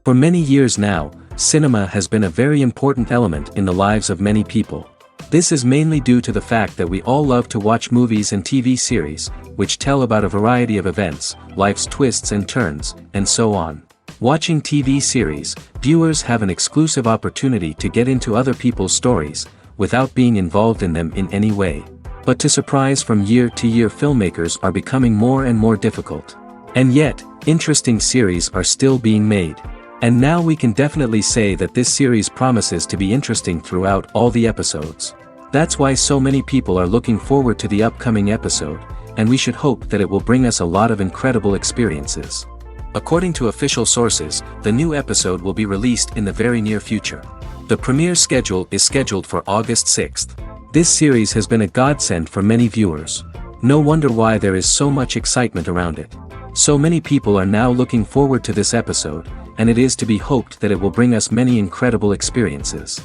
For many years now, cinema has been a very important element in the lives of many people. This is mainly due to the fact that we all love to watch movies and TV series, which tell about a variety of events, life's twists and turns, and so on. Watching TV series, viewers have an exclusive opportunity to get into other people's stories, without being involved in them in any way. But to surprise from year to year, filmmakers are becoming more and more difficult. And yet, interesting series are still being made. And now we can definitely say that this series promises to be interesting throughout all the episodes. That's why so many people are looking forward to the upcoming episode, and we should hope that it will bring us a lot of incredible experiences. According to official sources, the new episode will be released in the very near future. The premiere schedule is scheduled for August 6th. This series has been a godsend for many viewers. No wonder why there is so much excitement around it. So many people are now looking forward to this episode, and it is to be hoped that it will bring us many incredible experiences.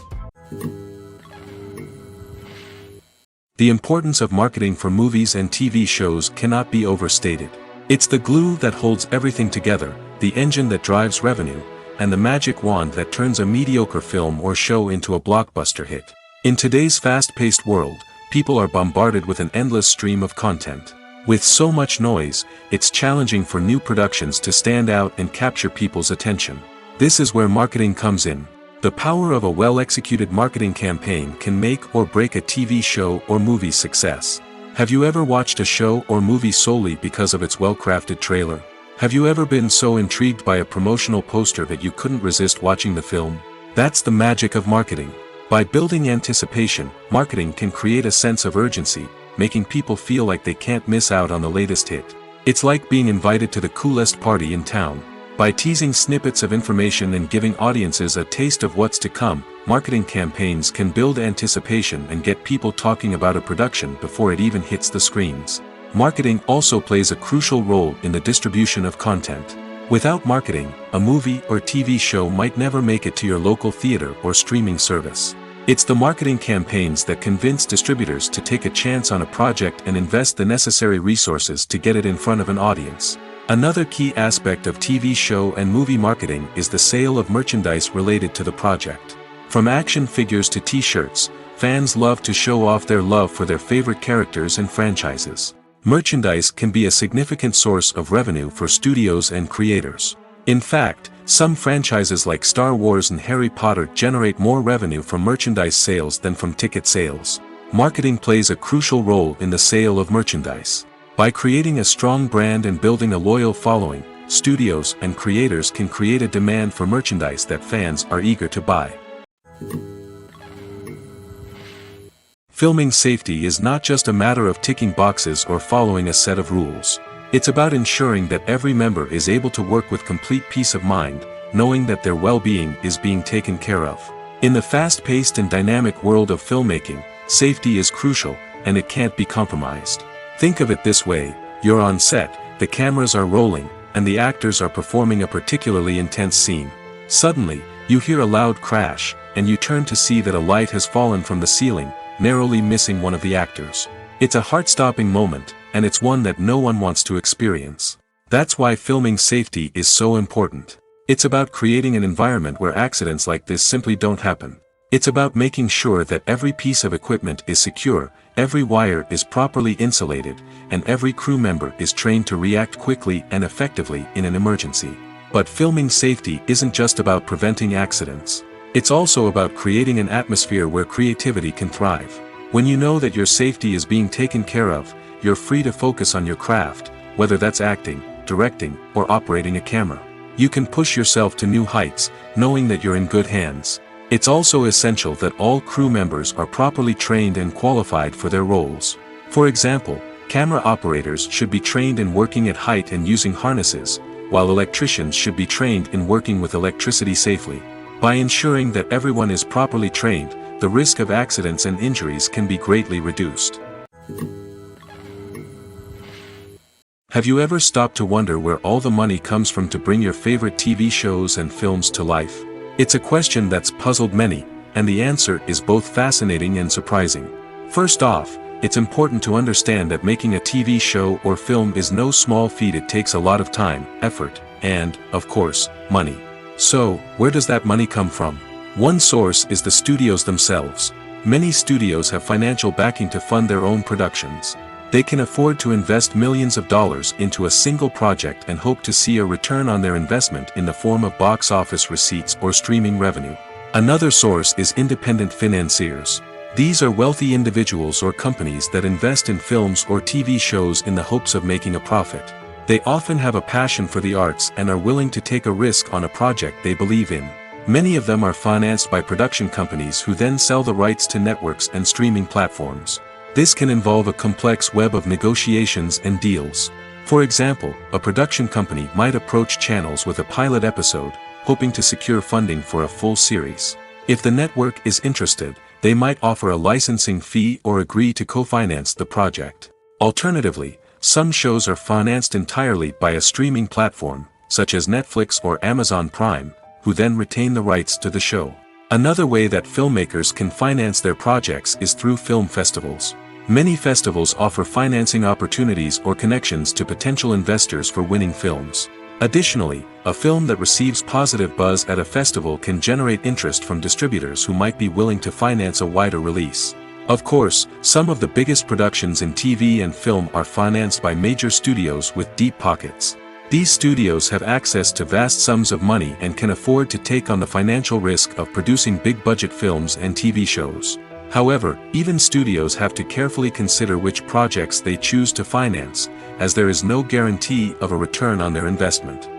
The importance of marketing for movies and TV shows cannot be overstated. It's the glue that holds everything together, the engine that drives revenue, and the magic wand that turns a mediocre film or show into a blockbuster hit. In today's fast-paced world, people are bombarded with an endless stream of content. With so much noise, it's challenging for new productions to stand out and capture people's attention. This is where marketing comes in. The power of a well-executed marketing campaign can make or break a TV show or movie's success. Have you ever watched a show or movie solely because of its well-crafted trailer? Have you ever been so intrigued by a promotional poster that you couldn't resist watching the film? That's the magic of marketing. By building anticipation, marketing can create a sense of urgency, making people feel like they can't miss out on the latest hit. It's like being invited to the coolest party in town. By teasing snippets of information and giving audiences a taste of what's to come, marketing campaigns can build anticipation and get people talking about a production before it even hits the screens. Marketing also plays a crucial role in the distribution of content. Without marketing, a movie or TV show might never make it to your local theater or streaming service. It's the marketing campaigns that convince distributors to take a chance on a project and invest the necessary resources to get it in front of an audience. Another key aspect of TV show and movie marketing is the sale of merchandise related to the project. From action figures to t-shirts, fans love to show off their love for their favorite characters and franchises. Merchandise can be a significant source of revenue for studios and creators. In fact, some franchises like Star Wars and Harry Potter generate more revenue from merchandise sales than from ticket sales. Marketing plays a crucial role in the sale of merchandise. By creating a strong brand and building a loyal following, studios and creators can create a demand for merchandise that fans are eager to buy. Filming safety is not just a matter of ticking boxes or following a set of rules. It's about ensuring that every member is able to work with complete peace of mind, knowing that their well-being is being taken care of. In the fast-paced and dynamic world of filmmaking, safety is crucial, and it can't be compromised. Think of it this way: you're on set, the cameras are rolling, and the actors are performing a particularly intense scene. Suddenly, you hear a loud crash, and you turn to see that a light has fallen from the ceiling, narrowly missing one of the actors. It's a heart-stopping moment, and it's one that no one wants to experience. That's why filming safety is so important. It's about creating an environment where accidents like this simply don't happen. It's about making sure that every piece of equipment is secure, every wire is properly insulated, and every crew member is trained to react quickly and effectively in an emergency. But filming safety isn't just about preventing accidents. It's also about creating an atmosphere where creativity can thrive. When you know that your safety is being taken care of, you're free to focus on your craft, whether that's acting, directing, or operating a camera. You can push yourself to new heights, knowing that you're in good hands. It's also essential that all crew members are properly trained and qualified for their roles. For example, camera operators should be trained in working at height and using harnesses, while electricians should be trained in working with electricity safely. By ensuring that everyone is properly trained, the risk of accidents and injuries can be greatly reduced. Have you ever stopped to wonder where all the money comes from to bring your favorite TV shows and films to life? It's a question that's puzzled many, and the answer is both fascinating and surprising. First off, it's important to understand that making a TV show or film is no small feat. It takes a lot of time, effort, and, of course, money. So, where does that money come from? One source is the studios themselves. Many studios have financial backing to fund their own productions. They can afford to invest millions of dollars into a single project and hope to see a return on their investment in the form of box office receipts or streaming revenue. Another source is independent financiers. These are wealthy individuals or companies that invest in films or TV shows in the hopes of making a profit. They often have a passion for the arts and are willing to take a risk on a project they believe in. Many of them are financed by production companies who then sell the rights to networks and streaming platforms. This can involve a complex web of negotiations and deals. For example, a production company might approach channels with a pilot episode, hoping to secure funding for a full series. If the network is interested, they might offer a licensing fee or agree to co-finance the project. Alternatively, some shows are financed entirely by a streaming platform, such as Netflix or Amazon Prime, who then retain the rights to the show. Another way that filmmakers can finance their projects is through film festivals. Many festivals offer financing opportunities or connections to potential investors for winning films. Additionally, a film that receives positive buzz at a festival can generate interest from distributors who might be willing to finance a wider release. Of course, some of the biggest productions in TV and film are financed by major studios with deep pockets. These studios have access to vast sums of money and can afford to take on the financial risk of producing big-budget films and TV shows. However, even studios have to carefully consider which projects they choose to finance, as there is no guarantee of a return on their investment.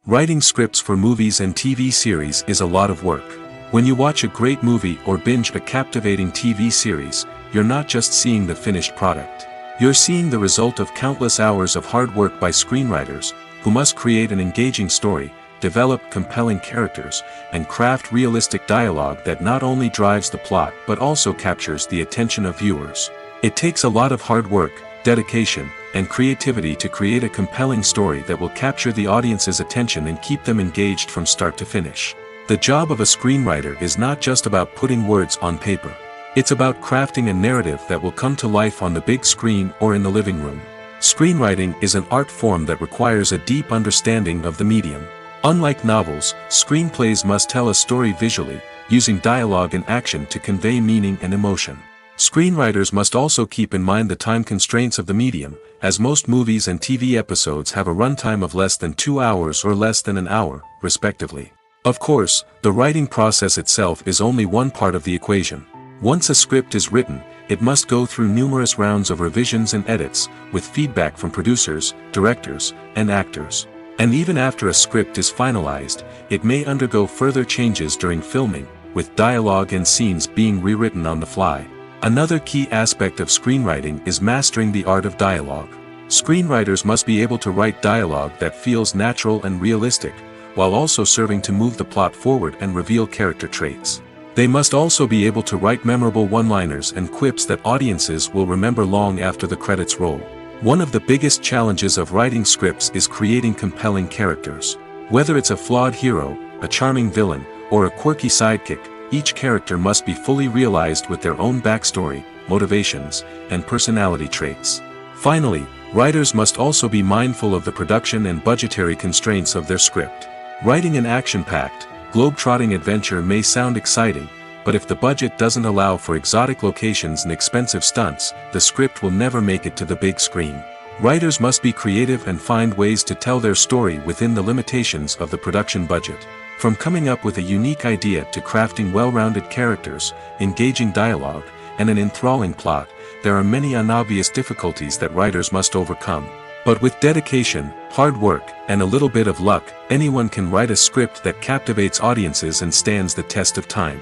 Writing scripts for movies and TV series is a lot of work. When you watch a great movie or binge a captivating TV series, you're not just seeing the finished product. You're seeing the result of countless hours of hard work by screenwriters, who must create an engaging story, develop compelling characters, and craft realistic dialogue that not only drives the plot but also captures the attention of viewers. It takes a lot of hard work, dedication, and creativity to create a compelling story that will capture the audience's attention and keep them engaged from start to finish. The job of a screenwriter is not just about putting words on paper. It's about crafting a narrative that will come to life on the big screen or in the living room. Screenwriting is an art form that requires a deep understanding of the medium. Unlike novels, screenplays must tell a story visually, using dialogue and action to convey meaning and emotion. Screenwriters must also keep in mind the time constraints of the medium, as most movies and TV episodes have a runtime of less than 2 hours or less than an hour, respectively. Of course, the writing process itself is only one part of the equation. Once a script is written, it must go through numerous rounds of revisions and edits, with feedback from producers, directors, and actors. And even after a script is finalized, it may undergo further changes during filming, with dialogue and scenes being rewritten on the fly. Another key aspect of screenwriting is mastering the art of dialogue. Screenwriters must be able to write dialogue that feels natural and realistic, while also serving to move the plot forward and reveal character traits. They must also be able to write memorable one-liners and quips that audiences will remember long after the credits roll. One of the biggest challenges of writing scripts is creating compelling characters. Whether it's a flawed hero, a charming villain, or a quirky sidekick, each character must be fully realized with their own backstory, motivations, and personality traits. Finally, writers must also be mindful of the production and budgetary constraints of their script. Writing an action-packed, globe-trotting adventure may sound exciting, but if the budget doesn't allow for exotic locations and expensive stunts, the script will never make it to the big screen. Writers must be creative and find ways to tell their story within the limitations of the production budget. From coming up with a unique idea to crafting well-rounded characters, engaging dialogue, and an enthralling plot, there are many unobvious difficulties that writers must overcome. But with dedication, hard work, and a little bit of luck, anyone can write a script that captivates audiences and stands the test of time.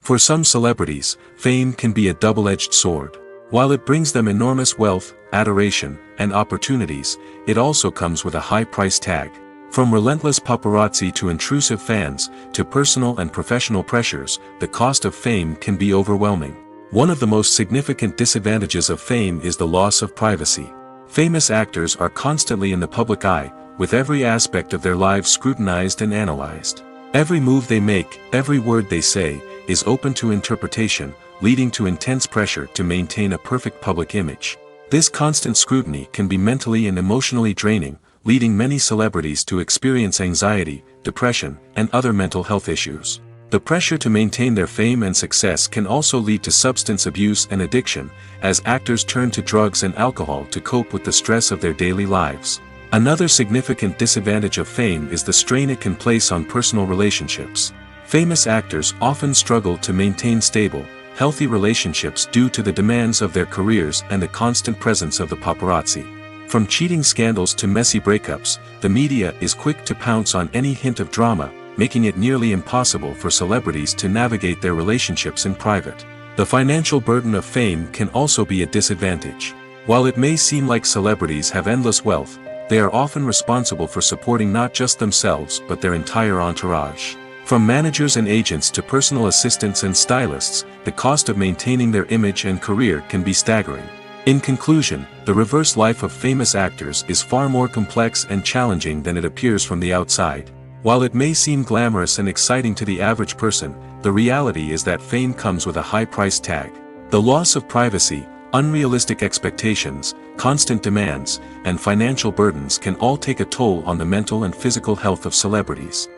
For some celebrities, fame can be a double-edged sword. While it brings them enormous wealth, adoration, and opportunities, it also comes with a high price tag. From relentless paparazzi to intrusive fans, to personal and professional pressures, the cost of fame can be overwhelming. One of the most significant disadvantages of fame is the loss of privacy. Famous actors are constantly in the public eye, with every aspect of their lives scrutinized and analyzed. Every move they make, every word they say, is open to interpretation, leading to intense pressure to maintain a perfect public image. This constant scrutiny can be mentally and emotionally draining, leading many celebrities to experience anxiety, depression, and other mental health issues. The pressure to maintain their fame and success can also lead to substance abuse and addiction, as actors turn to drugs and alcohol to cope with the stress of their daily lives. Another significant disadvantage of fame is the strain it can place on personal relationships. Famous actors often struggle to maintain stable, healthy relationships due to the demands of their careers and the constant presence of the paparazzi. From cheating scandals to messy breakups, the media is quick to pounce on any hint of drama, making it nearly impossible for celebrities to navigate their relationships in private. The financial burden of fame can also be a disadvantage. While it may seem like celebrities have endless wealth, they are often responsible for supporting not just themselves but their entire entourage. From managers and agents to personal assistants and stylists, the cost of maintaining their image and career can be staggering. In conclusion, the reverse life of famous actors is far more complex and challenging than it appears from the outside. While it may seem glamorous and exciting to the average person, the reality is that fame comes with a high price tag. The loss of privacy, unrealistic expectations, constant demands, and financial burdens can all take a toll on the mental and physical health of celebrities.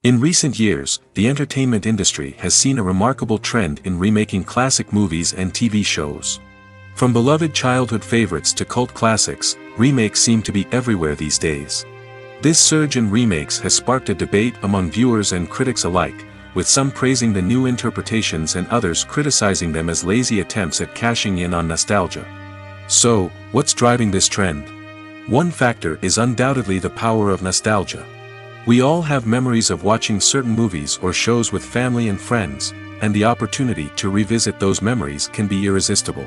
In recent years, the entertainment industry has seen a remarkable trend in remaking classic movies and TV shows. From beloved childhood favorites to cult classics, remakes seem to be everywhere these days. This surge in remakes has sparked a debate among viewers and critics alike, with some praising the new interpretations and others criticizing them as lazy attempts at cashing in on nostalgia. So, what's driving this trend? One factor is undoubtedly the power of nostalgia. We all have memories of watching certain movies or shows with family and friends, and the opportunity to revisit those memories can be irresistible.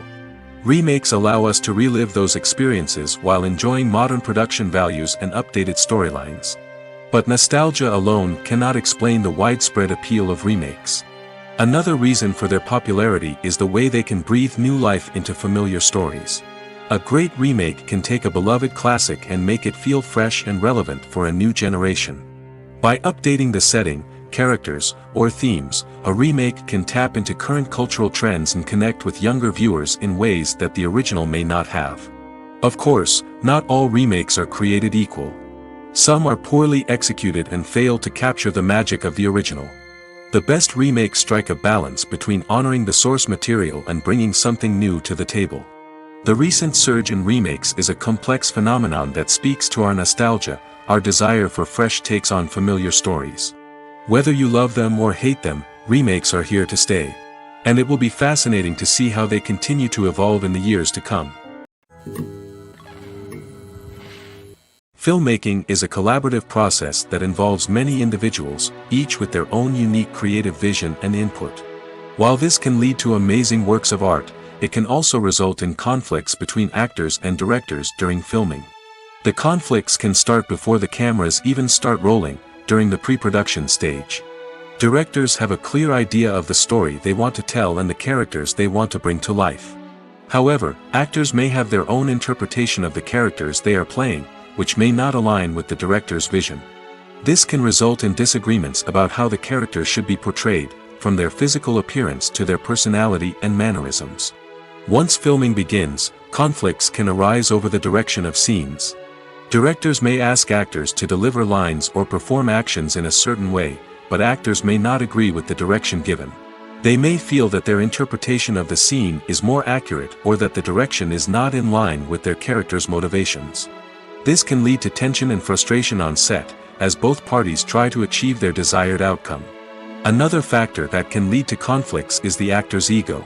Remakes allow us to relive those experiences while enjoying modern production values and updated storylines. But nostalgia alone cannot explain the widespread appeal of remakes. Another reason for their popularity is the way they can breathe new life into familiar stories. A great remake can take a beloved classic and make it feel fresh and relevant for a new generation. By updating the setting, characters, or themes, a remake can tap into current cultural trends and connect with younger viewers in ways that the original may not have. Of course, not all remakes are created equal. Some are poorly executed and fail to capture the magic of the original. The best remakes strike a balance between honoring the source material and bringing something new to the table. The recent surge in remakes is a complex phenomenon that speaks to our nostalgia, our desire for fresh takes on familiar stories. Whether you love them or hate them, remakes are here to stay. And it will be fascinating to see how they continue to evolve in the years to come. Filmmaking is a collaborative process that involves many individuals, each with their own unique creative vision and input. While this can lead to amazing works of art, it can also result in conflicts between actors and directors during filming. The conflicts can start before the cameras even start rolling, during the pre-production stage. Directors have a clear idea of the story they want to tell and the characters they want to bring to life. However, actors may have their own interpretation of the characters they are playing, which may not align with the director's vision. This can result in disagreements about how the characters should be portrayed, from their physical appearance to their personality and mannerisms. Once filming begins, conflicts can arise over the direction of scenes. Directors may ask actors to deliver lines or perform actions in a certain way, but actors may not agree with the direction given. They may feel that their interpretation of the scene is more accurate or that the direction is not in line with their character's motivations. This can lead to tension and frustration on set, as both parties try to achieve their desired outcome. Another factor that can lead to conflicts is the actor's ego.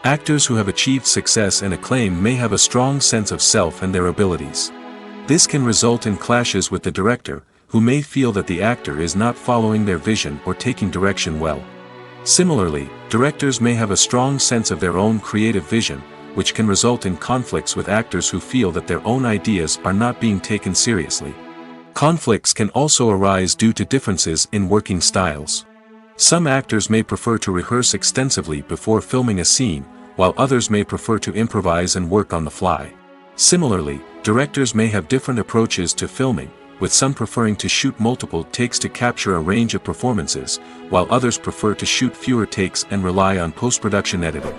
Actors who have achieved success and acclaim may have a strong sense of self and their abilities. This can result in clashes with the director, who may feel that the actor is not following their vision or taking direction well. Similarly, directors may have a strong sense of their own creative vision, which can result in conflicts with actors who feel that their own ideas are not being taken seriously. Conflicts can also arise due to differences in working styles. Some actors may prefer to rehearse extensively before filming a scene, while others may prefer to improvise and work on the fly. Similarly, directors may have different approaches to filming, with some preferring to shoot multiple takes to capture a range of performances, while others prefer to shoot fewer takes and rely on post-production editing.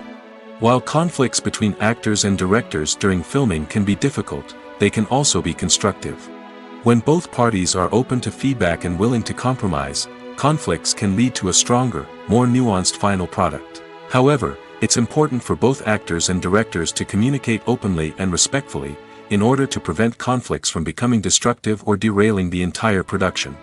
While conflicts between actors and directors during filming can be difficult, they can also be constructive. When both parties are open to feedback and willing to compromise, conflicts can lead to a stronger, more nuanced final product. However, it's important for both actors and directors to communicate openly and respectfully, in order to prevent conflicts from becoming destructive or derailing the entire production.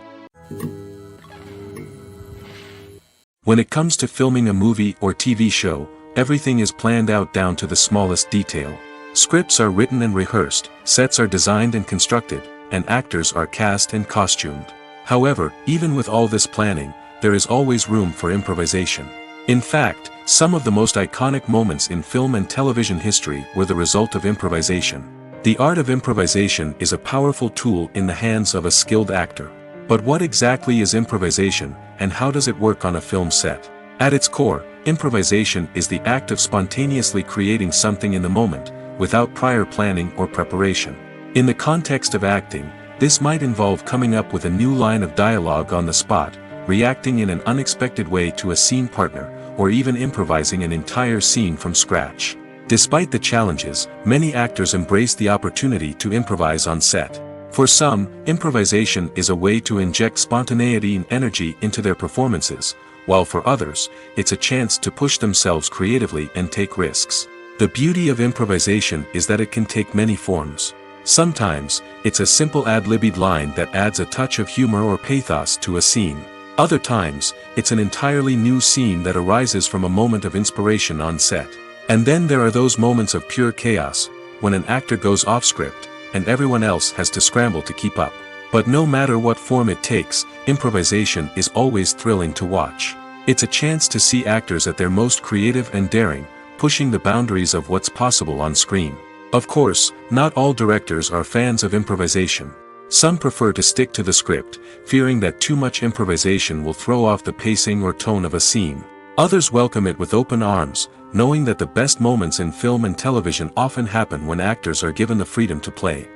When it comes to filming a movie or TV show, everything is planned out down to the smallest detail. Scripts are written and rehearsed, sets are designed and constructed, and actors are cast and costumed. However, even with all this planning, there is always room for improvisation. In fact, some of the most iconic moments in film and television history were the result of improvisation. The art of improvisation is a powerful tool in the hands of a skilled actor. But what exactly is improvisation, and how does it work on a film set? At its core, improvisation is the act of spontaneously creating something in the moment, without prior planning or preparation. In the context of acting, this might involve coming up with a new line of dialogue on the spot, reacting in an unexpected way to a scene partner, or even improvising an entire scene from scratch. Despite the challenges, many actors embrace the opportunity to improvise on set. For some, improvisation is a way to inject spontaneity and energy into their performances, while for others, it's a chance to push themselves creatively and take risks. The beauty of improvisation is that it can take many forms. Sometimes, it's a simple ad-libbed line that adds a touch of humor or pathos to a scene. Other times, it's an entirely new scene that arises from a moment of inspiration on set. And then there are those moments of pure chaos, when an actor goes off script, and everyone else has to scramble to keep up. But no matter what form it takes, improvisation is always thrilling to watch. It's a chance to see actors at their most creative and daring, pushing the boundaries of what's possible on screen. Of course, not all directors are fans of improvisation. Some prefer to stick to the script, fearing that too much improvisation will throw off the pacing or tone of a scene. Others welcome it with open arms, knowing that the best moments in film and television often happen when actors are given the freedom to play.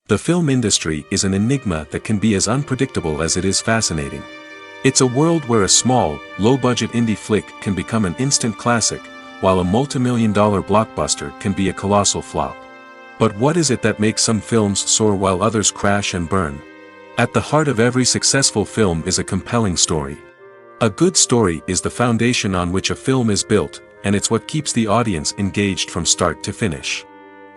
The film industry is an enigma that can be as unpredictable as it is fascinating. It's a world where a small, low-budget indie flick can become an instant classic, while a multi-million-dollar blockbuster can be a colossal flop. But what is it that makes some films soar while others crash and burn? At the heart of every successful film is a compelling story. A good story is the foundation on which a film is built, and it's what keeps the audience engaged from start to finish.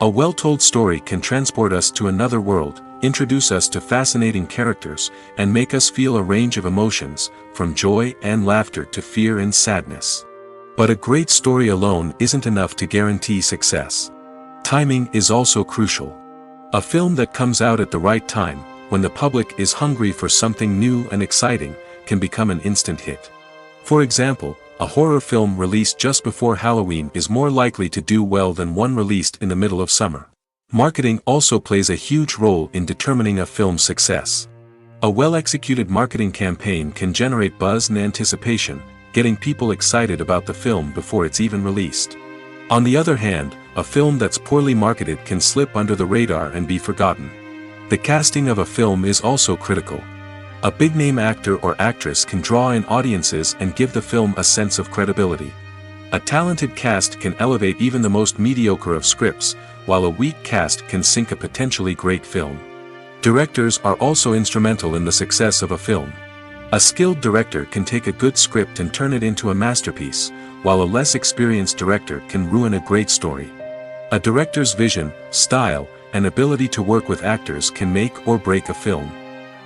A well-told story can transport us to another world, introduce us to fascinating characters, and make us feel a range of emotions, from joy and laughter to fear and sadness. But a great story alone isn't enough to guarantee success. Timing is also crucial. A film that comes out at the right time, when the public is hungry for something new and exciting, can become an instant hit. For example, a horror film released just before Halloween is more likely to do well than one released in the middle of summer. Marketing also plays a huge role in determining a film's success. A well-executed marketing campaign can generate buzz and anticipation, getting people excited about the film before it's even released. On the other hand, a film that's poorly marketed can slip under the radar and be forgotten. The casting of a film is also critical. A big-name actor or actress can draw in audiences and give the film a sense of credibility. A talented cast can elevate even the most mediocre of scripts, while a weak cast can sink a potentially great film. Directors are also instrumental in the success of a film. A skilled director can take a good script and turn it into a masterpiece, while a less experienced director can ruin a great story. A director's vision, style, and ability to work with actors can make or break a film.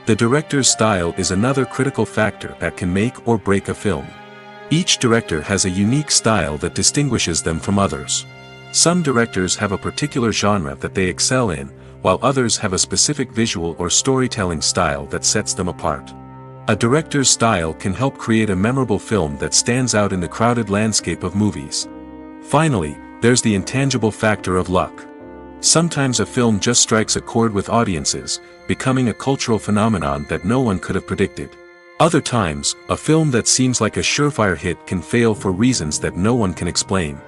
The director's style is another critical factor that can make or break a film. Each director has a unique style that distinguishes them from others. Some directors have a particular genre that they excel in, while others have a specific visual or storytelling style that sets them apart. A director's style can help create a memorable film that stands out in the crowded landscape of movies. Finally, there's the intangible factor of luck. Sometimes a film just strikes a chord with audiences, becoming a cultural phenomenon that no one could have predicted. Other times, a film that seems like a surefire hit can fail for reasons that no one can explain.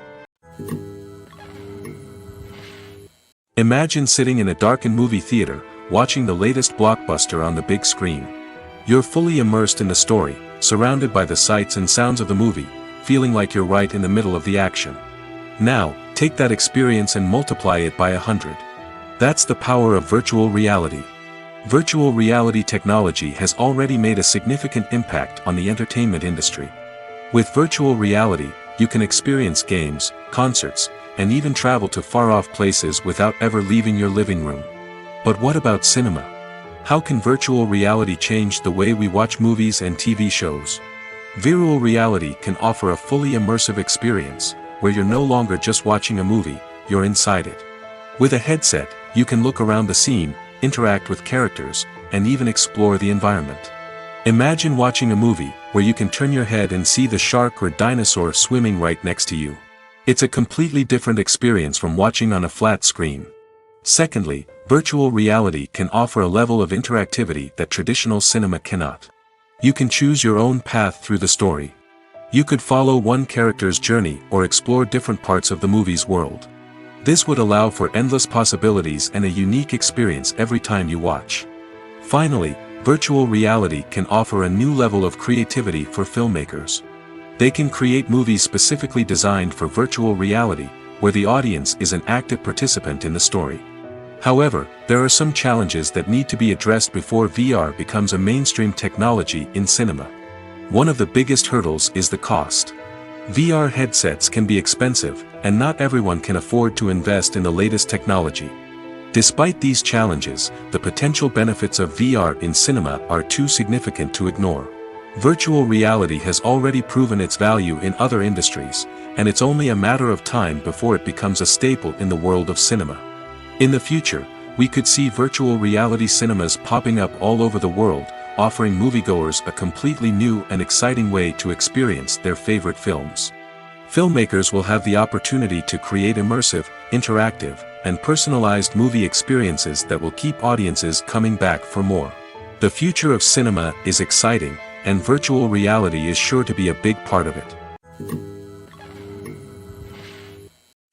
Imagine sitting in a darkened movie theater, watching the latest blockbuster on the big screen. You're fully immersed in the story, surrounded by the sights and sounds of the movie, feeling like you're right in the middle of the action. Now, take that experience and multiply it by 100. That's the power of virtual reality. Virtual reality technology has already made a significant impact on the entertainment industry. With virtual reality, you can experience games, concerts, and even travel to far-off places without ever leaving your living room. But what about cinema? How can virtual reality change the way we watch movies and TV shows? Virtual reality can offer a fully immersive experience, where you're no longer just watching a movie, you're inside it. With a headset, you can look around the scene, interact with characters, and even explore the environment. Imagine watching a movie, where you can turn your head and see the shark or dinosaur swimming right next to you. It's a completely different experience from watching on a flat screen. Secondly, virtual reality can offer a level of interactivity that traditional cinema cannot. You can choose your own path through the story. You could follow one character's journey or explore different parts of the movie's world. This would allow for endless possibilities and a unique experience every time you watch. Finally, virtual reality can offer a new level of creativity for filmmakers. They can create movies specifically designed for virtual reality, where the audience is an active participant in the story. However, there are some challenges that need to be addressed before VR becomes a mainstream technology in cinema. One of the biggest hurdles is the cost. VR headsets can be expensive, and not everyone can afford to invest in the latest technology. Despite these challenges, the potential benefits of VR in cinema are too significant to ignore. Virtual reality has already proven its value in other industries, and it's only a matter of time before it becomes a staple in the world of cinema. In the future, we could see virtual reality cinemas popping up all over the world, offering moviegoers a completely new and exciting way to experience their favorite films. Filmmakers will have the opportunity to create immersive, interactive, and personalized movie experiences that will keep audiences coming back for more. The future of cinema is exciting, and virtual reality is sure to be a big part of it.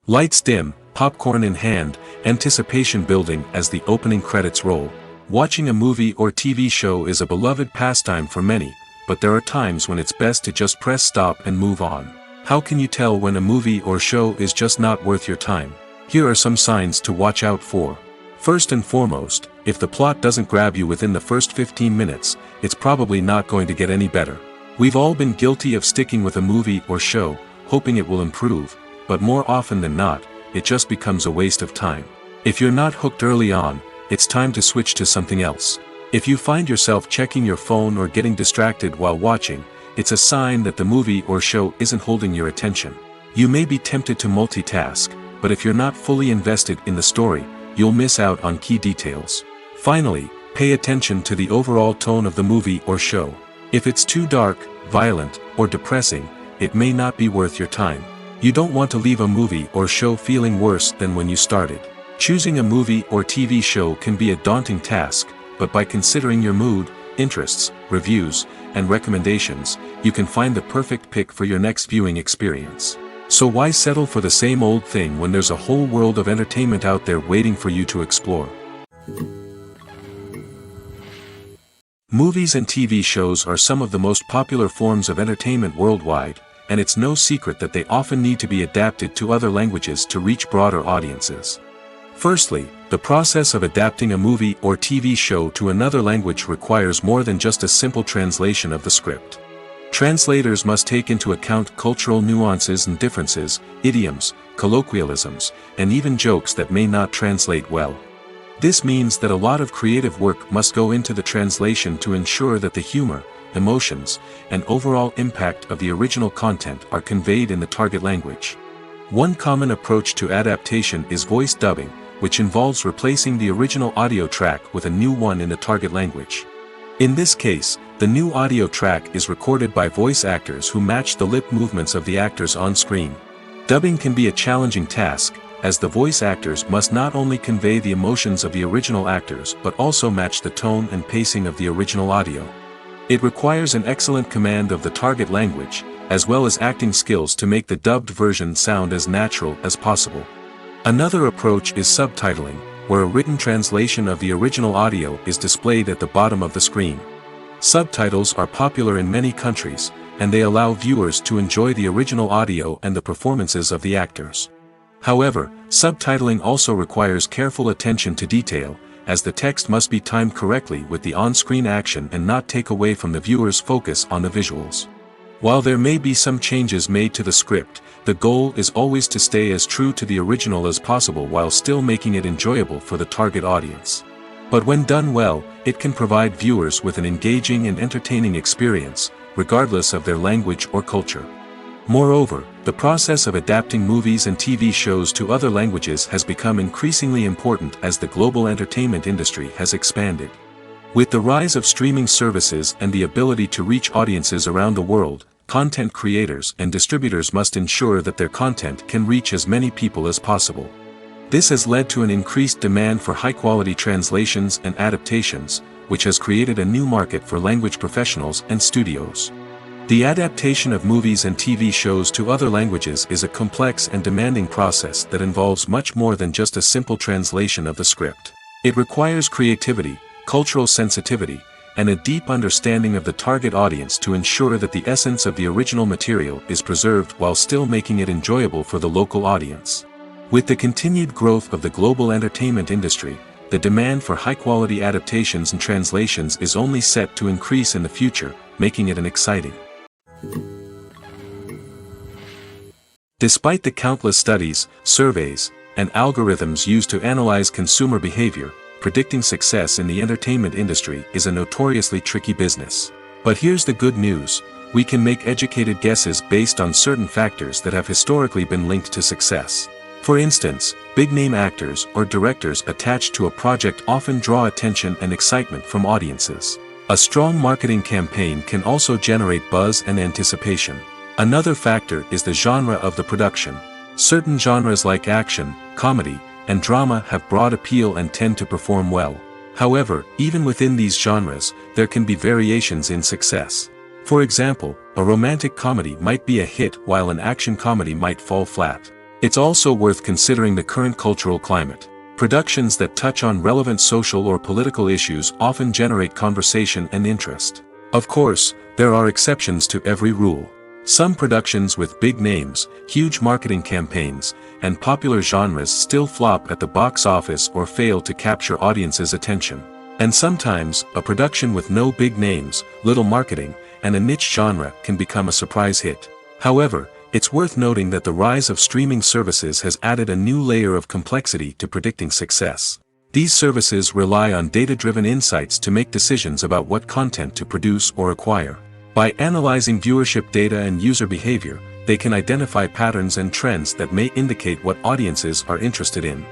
Lights dim, popcorn in hand, anticipation building as the opening credits roll. Watching a movie or TV show is a beloved pastime for many, but there are times when it's best to just press stop and move on. How can you tell when a movie or show is just not worth your time? Here are some signs to watch out for. First and foremost, if the plot doesn't grab you within the first 15 minutes, it's probably not going to get any better. We've all been guilty of sticking with a movie or show, hoping it will improve, but more often than not, it just becomes a waste of time. If you're not hooked early on, it's time to switch to something else. If you find yourself checking your phone or getting distracted while watching, it's a sign that the movie or show isn't holding your attention. You may be tempted to multitask, but if you're not fully invested in the story, you'll miss out on key details. Finally, pay attention to the overall tone of the movie or show. If it's too dark, violent, or depressing, it may not be worth your time. You don't want to leave a movie or show feeling worse than when you started. Choosing a movie or TV show can be a daunting task, but by considering your mood, interests, reviews, and recommendations, you can find the perfect pick for your next viewing experience. So why settle for the same old thing when there's a whole world of entertainment out there waiting for you to explore? Movies and TV shows are some of the most popular forms of entertainment worldwide, and it's no secret that they often need to be adapted to other languages to reach broader audiences. Firstly, the process of adapting a movie or TV show to another language requires more than just a simple translation of the script. Translators must take into account cultural nuances and differences, idioms, colloquialisms, and even jokes that may not translate well. This means that a lot of creative work must go into the translation to ensure that the humor, emotions, and overall impact of the original content are conveyed in the target language. One common approach to adaptation is voice dubbing, which involves replacing the original audio track with a new one in the target language. In this case, the new audio track is recorded by voice actors who match the lip movements of the actors on screen. Dubbing can be a challenging task, as the voice actors must not only convey the emotions of the original actors but also match the tone and pacing of the original audio. It requires an excellent command of the target language, as well as acting skills to make the dubbed version sound as natural as possible. Another approach is subtitling, where a written translation of the original audio is displayed at the bottom of the screen. Subtitles are popular in many countries, and they allow viewers to enjoy the original audio and the performances of the actors. However, subtitling also requires careful attention to detail, as the text must be timed correctly with the on-screen action and not take away from the viewer's focus on the visuals. While there may be some changes made to the script, the goal is always to stay as true to the original as possible while still making it enjoyable for the target audience. But when done well, it can provide viewers with an engaging and entertaining experience, regardless of their language or culture. Moreover, the process of adapting movies and TV shows to other languages has become increasingly important as the global entertainment industry has expanded. With the rise of streaming services and the ability to reach audiences around the world, content creators and distributors must ensure that their content can reach as many people as possible. This has led to an increased demand for high-quality translations and adaptations, which has created a new market for language professionals and studios. The adaptation of movies and TV shows to other languages is a complex and demanding process that involves much more than just a simple translation of the script. It requires creativity, cultural sensitivity, and a deep understanding of the target audience to ensure that the essence of the original material is preserved while still making it enjoyable for the local audience. With the continued growth of the global entertainment industry, the demand for high-quality adaptations and translations is only set to increase in the future, making it an exciting. Despite the countless studies, surveys, and algorithms used to analyze consumer behavior, predicting success in the entertainment industry is a notoriously tricky business. But here's the good news: we can make educated guesses based on certain factors that have historically been linked to success. For instance, big-name actors or directors attached to a project often draw attention and excitement from audiences. A strong marketing campaign can also generate buzz and anticipation. Another factor is the genre of the production. Certain genres like action, comedy, and drama have broad appeal and tend to perform well. However, even within these genres, there can be variations in success. For example, a romantic comedy might be a hit while an action comedy might fall flat. It's also worth considering the current cultural climate. Productions that touch on relevant social or political issues often generate conversation and interest. Of course, there are exceptions to every rule. Some productions with big names, huge marketing campaigns, and popular genres still flop at the box office or fail to capture audiences' attention. And sometimes, a production with no big names, little marketing, and a niche genre can become a surprise hit. However, it's worth noting that the rise of streaming services has added a new layer of complexity to predicting success. These services rely on data-driven insights to make decisions about what content to produce or acquire. By analyzing viewership data and user behavior, they can identify patterns and trends that may indicate what audiences are interested in.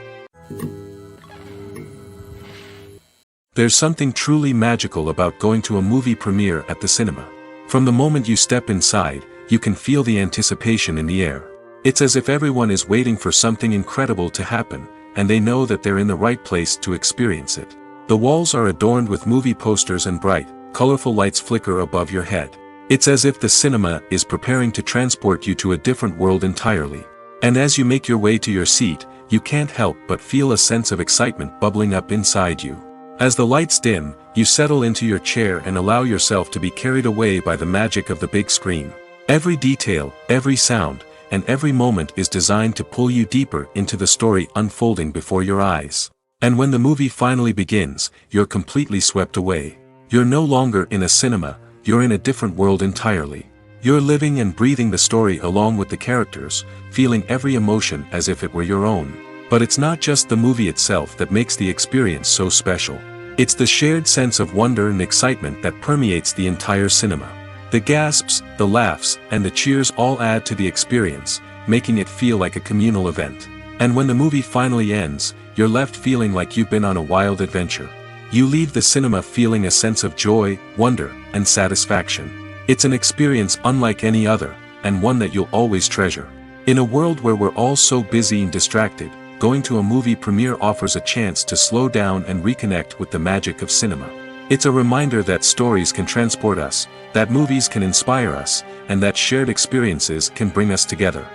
There's something truly magical about going to a movie premiere at the cinema. From the moment you step inside, you can feel the anticipation in the air. It's as if everyone is waiting for something incredible to happen, and they know that they're in the right place to experience it. The walls are adorned with movie posters and bright, colorful lights flicker above your head. It's as if the cinema is preparing to transport you to a different world entirely. And as you make your way to your seat, you can't help but feel a sense of excitement bubbling up inside you. As the lights dim, you settle into your chair and allow yourself to be carried away by the magic of the big screen. Every detail, every sound, and every moment is designed to pull you deeper into the story unfolding before your eyes. And when the movie finally begins, you're completely swept away. You're no longer in a cinema, you're in a different world entirely. You're living and breathing the story along with the characters, feeling every emotion as if it were your own. But it's not just the movie itself that makes the experience so special. It's the shared sense of wonder and excitement that permeates the entire cinema. The gasps, the laughs, and the cheers all add to the experience, making it feel like a communal event. And when the movie finally ends, you're left feeling like you've been on a wild adventure. You leave the cinema feeling a sense of joy, wonder, and satisfaction. It's an experience unlike any other, and one that you'll always treasure. In a world where we're all so busy and distracted, going to a movie premiere offers a chance to slow down and reconnect with the magic of cinema. It's a reminder that stories can transport us, that movies can inspire us, and that shared experiences can bring us together.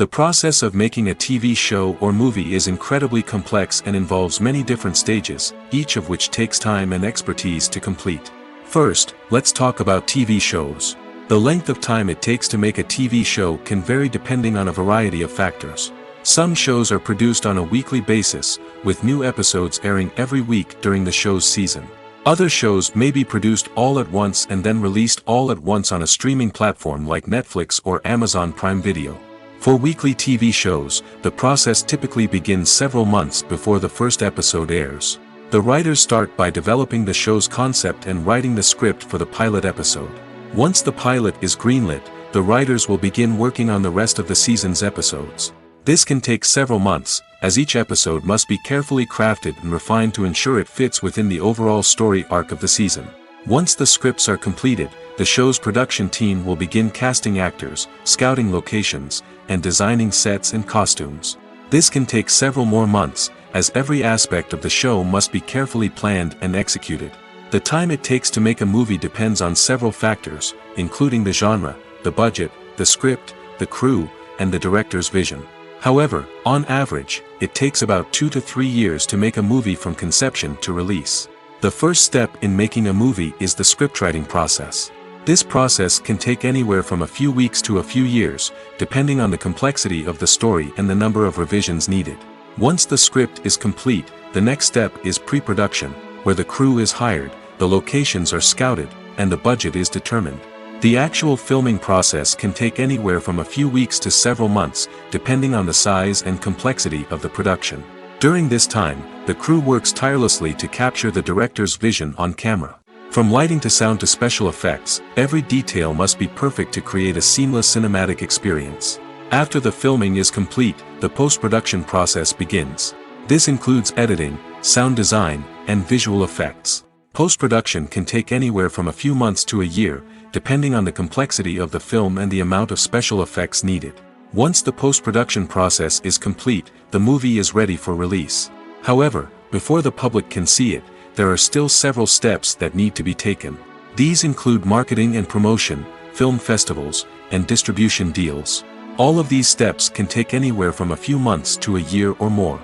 The process of making a TV show or movie is incredibly complex and involves many different stages, each of which takes time and expertise to complete. First, let's talk about TV shows. The length of time it takes to make a TV show can vary depending on a variety of factors. Some shows are produced on a weekly basis, with new episodes airing every week during the show's season. Other shows may be produced all at once and then released all at once on a streaming platform like Netflix or Amazon Prime Video. For weekly TV shows, the process typically begins several months before the first episode airs. The writers start by developing the show's concept and writing the script for the pilot episode. Once the pilot is greenlit, the writers will begin working on the rest of the season's episodes. This can take several months, as each episode must be carefully crafted and refined to ensure it fits within the overall story arc of the season. Once the scripts are completed, the show's production team will begin casting actors, scouting locations, and designing sets and costumes. This can take several more months, as every aspect of the show must be carefully planned and executed. The time it takes to make a movie depends on several factors, including the genre, the budget, the script, the crew, and the director's vision. However, on average, it takes about 2 to 3 years to make a movie from conception to release. The first step in making a movie is the scriptwriting process. This process can take anywhere from a few weeks to a few years, depending on the complexity of the story and the number of revisions needed. Once the script is complete, the next step is pre-production, where the crew is hired, the locations are scouted, and the budget is determined. The actual filming process can take anywhere from a few weeks to several months, depending on the size and complexity of the production. During this time, the crew works tirelessly to capture the director's vision on camera. From lighting to sound to special effects, every detail must be perfect to create a seamless cinematic experience. After the filming is complete, the post-production process begins. This includes editing, sound design, and visual effects. Post-production can take anywhere from a few months to a year, depending on the complexity of the film and the amount of special effects needed. Once the post-production process is complete, the movie is ready for release. However, before the public can see it, there are still several steps that need to be taken. These include marketing and promotion, film festivals, and distribution deals. All of these steps can take anywhere from a few months to a year or more.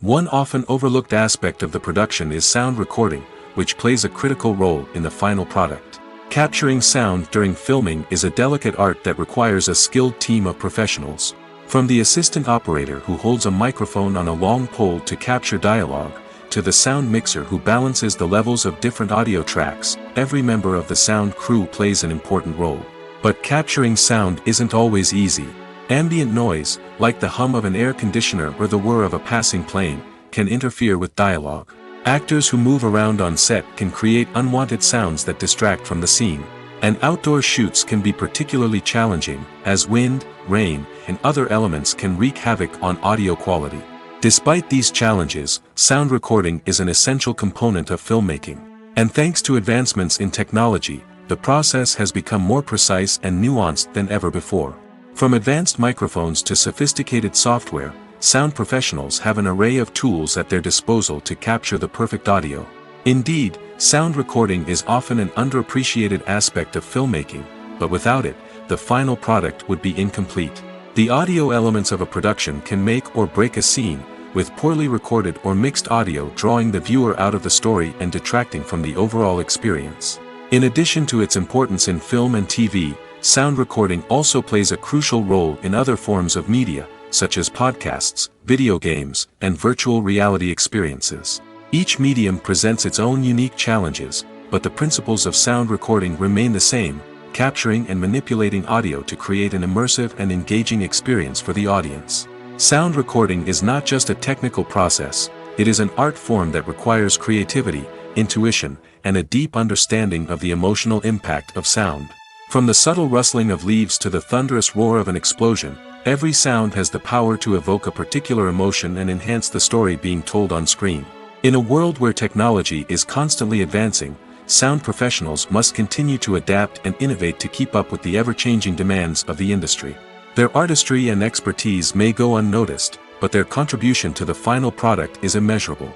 One often overlooked aspect of the production is sound recording, which plays a critical role in the final product. Capturing sound during filming is a delicate art that requires a skilled team of professionals. From the assistant operator who holds a microphone on a long pole to capture dialogue, to the sound mixer who balances the levels of different audio tracks, every member of the sound crew plays an important role. But capturing sound isn't always easy. Ambient noise, like the hum of an air conditioner or the whir of a passing plane, can interfere with dialogue. Actors who move around on set can create unwanted sounds that distract from the scene. And outdoor shoots can be particularly challenging, as wind, rain, and other elements can wreak havoc on audio quality. Despite these challenges, sound recording is an essential component of filmmaking. And thanks to advancements in technology, the process has become more precise and nuanced than ever before. From advanced microphones to sophisticated software, sound professionals have an array of tools at their disposal to capture the perfect audio. Indeed, sound recording is often an underappreciated aspect of filmmaking, but without it, the final product would be incomplete. The audio elements of a production can make or break a scene, with poorly recorded or mixed audio drawing the viewer out of the story and detracting from the overall experience. In addition to its importance in film and TV, sound recording also plays a crucial role in other forms of media, such as podcasts, video games, and virtual reality experiences. Each medium presents its own unique challenges, but the principles of sound recording remain the same, capturing and manipulating audio to create an immersive and engaging experience for the audience. Sound recording is not just a technical process, it is an art form that requires creativity, intuition, and a deep understanding of the emotional impact of sound. From the subtle rustling of leaves to the thunderous roar of an explosion, every sound has the power to evoke a particular emotion and enhance the story being told on screen. In a world where technology is constantly advancing, sound professionals must continue to adapt and innovate to keep up with the ever-changing demands of the industry. Their artistry and expertise may go unnoticed, but their contribution to the final product is immeasurable.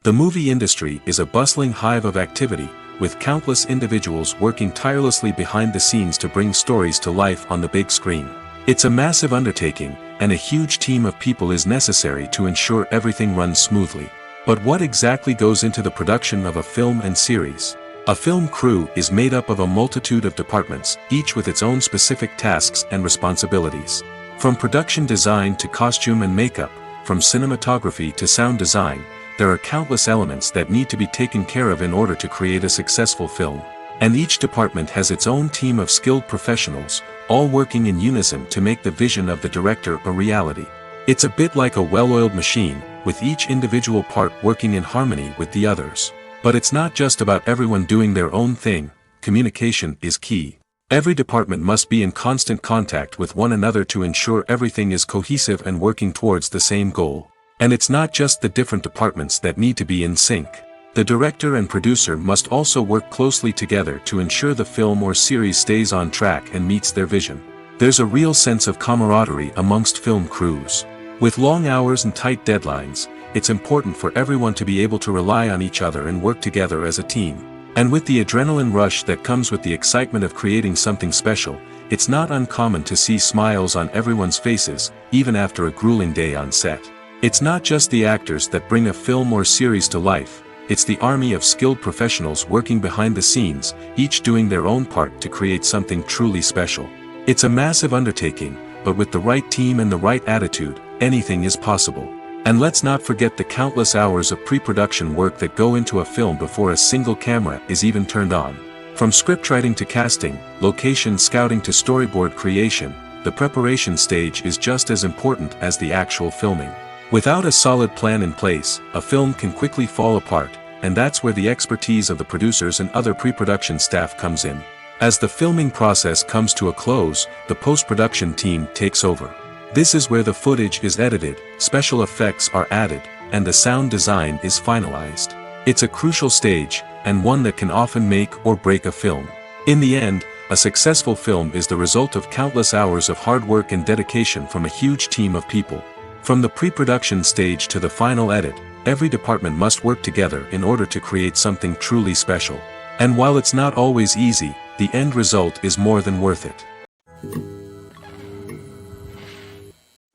The movie industry is a bustling hive of activity, with countless individuals working tirelessly behind the scenes to bring stories to life on the big screen. It's a massive undertaking, and a huge team of people is necessary to ensure everything runs smoothly. But what exactly goes into the production of a film and series? A film crew is made up of a multitude of departments, each with its own specific tasks and responsibilities. From production design to costume and makeup, from cinematography to sound design, there are countless elements that need to be taken care of in order to create a successful film. And each department has its own team of skilled professionals, all working in unison to make the vision of the director a reality. It's a bit like a well-oiled machine, with each individual part working in harmony with the others. But it's not just about everyone doing their own thing. Communication is key. Every department must be in constant contact with one another to ensure everything is cohesive and working towards the same goal. And it's not just the different departments that need to be in sync. The director and producer must also work closely together to ensure the film or series stays on track and meets their vision. There's a real sense of camaraderie amongst film crews. With long hours and tight deadlines, it's important for everyone to be able to rely on each other and work together as a team. And with the adrenaline rush that comes with the excitement of creating something special, it's not uncommon to see smiles on everyone's faces, even after a grueling day on set. It's not just the actors that bring a film or series to life, it's the army of skilled professionals working behind the scenes, each doing their own part to create something truly special. It's a massive undertaking, but with the right team and the right attitude, anything is possible. And let's not forget the countless hours of pre-production work that go into a film before a single camera is even turned on. From scriptwriting to casting, location scouting to storyboard creation, the preparation stage is just as important as the actual filming. Without a solid plan in place, a film can quickly fall apart, and that's where the expertise of the producers and other pre-production staff comes in. As the filming process comes to a close, the post-production team takes over. This is where the footage is edited, special effects are added, and the sound design is finalized. It's a crucial stage, and one that can often make or break a film. In the end, a successful film is the result of countless hours of hard work and dedication from a huge team of people. From the pre-production stage to the final edit, every department must work together in order to create something truly special. And while it's not always easy, the end result is more than worth it.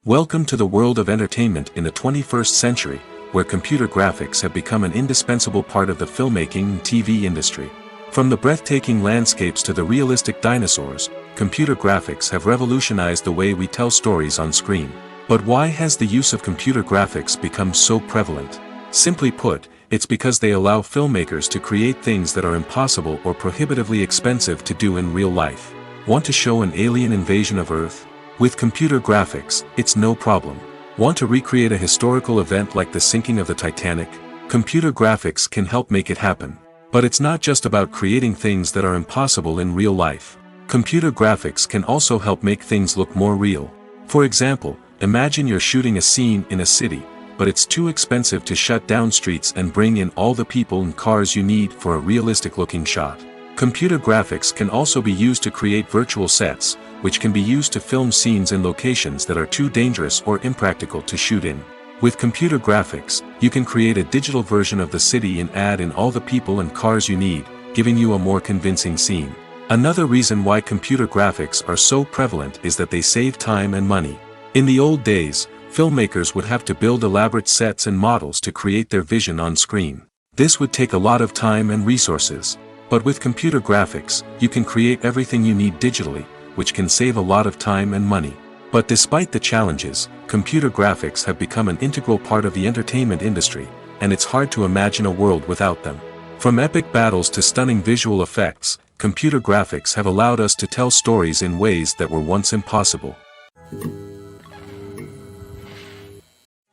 Welcome to the world of entertainment in the 21st century, where computer graphics have become an indispensable part of the filmmaking and TV industry. From the breathtaking landscapes to the realistic dinosaurs, computer graphics have revolutionized the way we tell stories on screen. But why has the use of computer graphics become so prevalent? Simply put, it's because they allow filmmakers to create things that are impossible or prohibitively expensive to do in real life. Want to show an alien invasion of Earth? With computer graphics, it's no problem. Want to recreate a historical event like the sinking of the Titanic? Computer graphics can help make it happen. But it's not just about creating things that are impossible in real life. Computer graphics can also help make things look more real. For example, imagine you're shooting a scene in a city, but it's too expensive to shut down streets and bring in all the people and cars you need for a realistic-looking shot. Computer graphics can also be used to create virtual sets, which can be used to film scenes in locations that are too dangerous or impractical to shoot in. With computer graphics, you can create a digital version of the city and add in all the people and cars you need, giving you a more convincing scene. Another reason why computer graphics are so prevalent is that they save time and money. In the old days, filmmakers would have to build elaborate sets and models to create their vision on screen. This would take a lot of time and resources. But with computer graphics, you can create everything you need digitally, which can save a lot of time and money. But despite the challenges, computer graphics have become an integral part of the entertainment industry, and it's hard to imagine a world without them. From epic battles to stunning visual effects, computer graphics have allowed us to tell stories in ways that were once impossible.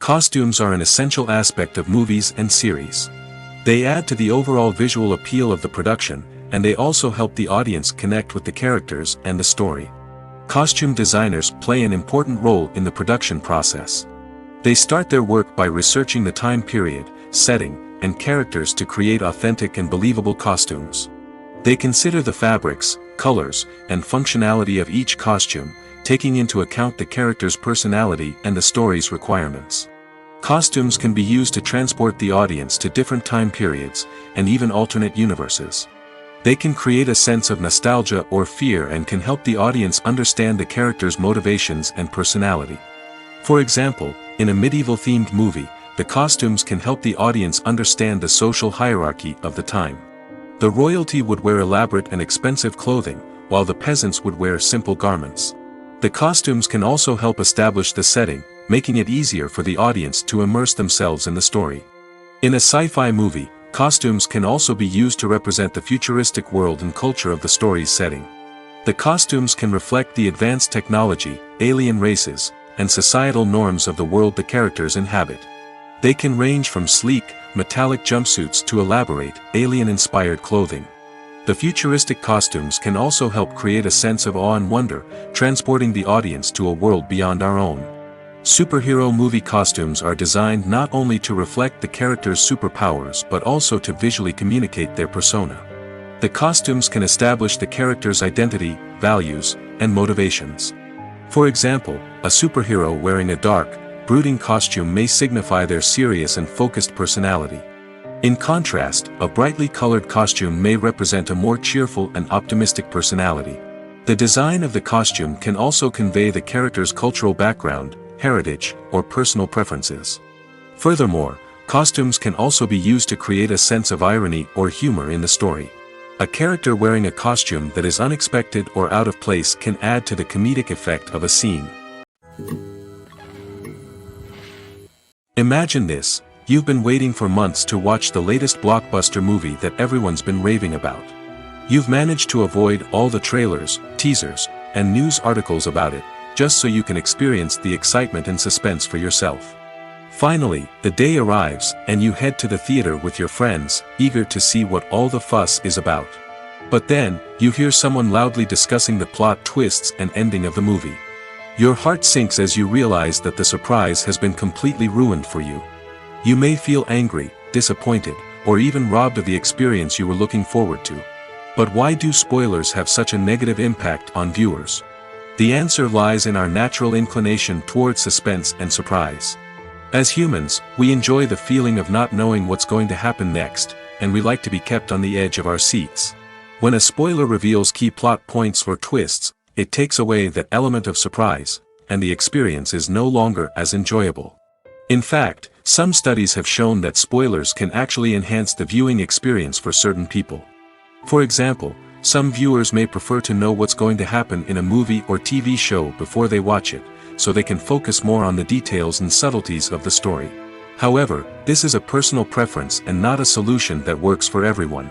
Costumes are an essential aspect of movies and series. They add to the overall visual appeal of the production, and they also help the audience connect with the characters and the story. Costume designers play an important role in the production process. They start their work by researching the time period, setting, and characters to create authentic and believable costumes. They consider the fabrics, colors, and functionality of each costume, taking into account the character's personality and the story's requirements. Costumes can be used to transport the audience to different time periods, and even alternate universes. They can create a sense of nostalgia or fear and can help the audience understand the character's motivations and personality. For example, in a medieval-themed movie, the costumes can help the audience understand the social hierarchy of the time. The royalty would wear elaborate and expensive clothing, while the peasants would wear simple garments. The costumes can also help establish the setting, making it easier for the audience to immerse themselves in the story. In a sci-fi movie, costumes can also be used to represent the futuristic world and culture of the story's setting. The costumes can reflect the advanced technology, alien races, and societal norms of the world the characters inhabit. They can range from sleek, metallic jumpsuits to elaborate, alien-inspired clothing. The futuristic costumes can also help create a sense of awe and wonder, transporting the audience to a world beyond our own. Superhero movie costumes are designed not only to reflect the character's superpowers but also to visually communicate their persona. The costumes can establish the character's identity, values, and motivations. For example, a superhero wearing a dark, brooding costume may signify their serious and focused personality. In contrast, a brightly colored costume may represent a more cheerful and optimistic personality. The design of the costume can also convey the character's cultural background, heritage, or personal preferences. Furthermore, costumes can also be used to create a sense of irony or humor in the story. A character wearing a costume that is unexpected or out of place can add to the comedic effect of a scene. Imagine this: you've been waiting for months to watch the latest blockbuster movie that everyone's been raving about. You've managed to avoid all the trailers, teasers, and news articles about it, just so you can experience the excitement and suspense for yourself. Finally, the day arrives, and you head to the theater with your friends, eager to see what all the fuss is about. But then, you hear someone loudly discussing the plot twists and ending of the movie. Your heart sinks as you realize that the surprise has been completely ruined for you. You may feel angry, disappointed, or even robbed of the experience you were looking forward to. But why do spoilers have such a negative impact on viewers? The answer lies in our natural inclination toward suspense and surprise. As humans, we enjoy the feeling of not knowing what's going to happen next, and we like to be kept on the edge of our seats. When a spoiler reveals key plot points or twists, it takes away that element of surprise, and the experience is no longer as enjoyable. In fact, some studies have shown that spoilers can actually enhance the viewing experience for certain people. For example, some viewers may prefer to know what's going to happen in a movie or TV show before they watch it, so they can focus more on the details and subtleties of the story. However, this is a personal preference and not a solution that works for everyone.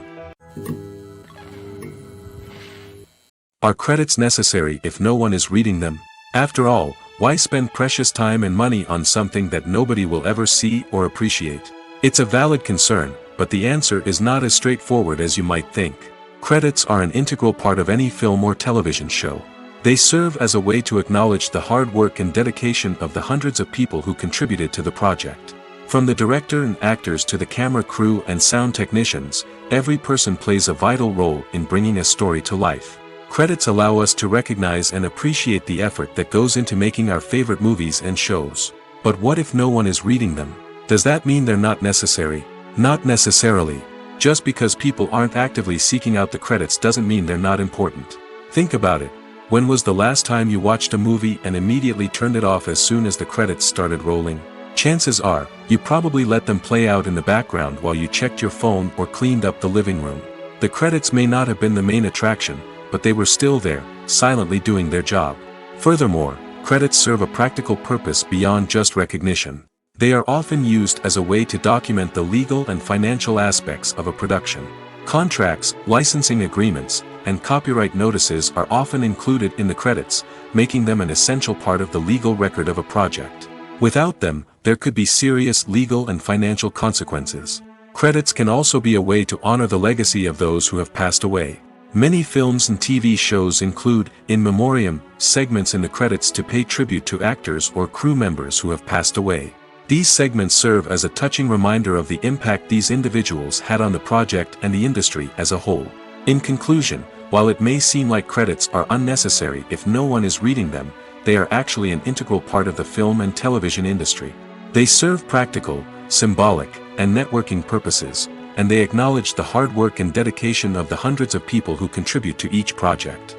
Are credits necessary if no one is reading them? After all, why spend precious time and money on something that nobody will ever see or appreciate? It's a valid concern, but the answer is not as straightforward as you might think. Credits are an integral part of any film or television show. They serve as a way to acknowledge the hard work and dedication of the hundreds of people who contributed to the project. From the director and actors to the camera crew and sound technicians, every person plays a vital role in bringing a story to life. Credits allow us to recognize and appreciate the effort that goes into making our favorite movies and shows. But what if no one is reading them? Does that mean they're not necessary? Not necessarily. Just because people aren't actively seeking out the credits doesn't mean they're not important. Think about it. When was the last time you watched a movie and immediately turned it off as soon as the credits started rolling? Chances are, you probably let them play out in the background while you checked your phone or cleaned up the living room. The credits may not have been the main attraction, but they were still there, silently doing their job. Furthermore, credits serve a practical purpose beyond just recognition. They are often used as a way to document the legal and financial aspects of a production. Contracts, licensing agreements, and copyright notices are often included in the credits, making them an essential part of the legal record of a project. Without them, there could be serious legal and financial consequences. Credits can also be a way to honor the legacy of those who have passed away. Many films and TV shows include, in memoriam, segments in the credits to pay tribute to actors or crew members who have passed away. These segments serve as a touching reminder of the impact these individuals had on the project and the industry as a whole. In conclusion, while it may seem like credits are unnecessary if no one is reading them, they are actually an integral part of the film and television industry. They serve practical, symbolic, and networking purposes, and they acknowledge the hard work and dedication of the hundreds of people who contribute to each project.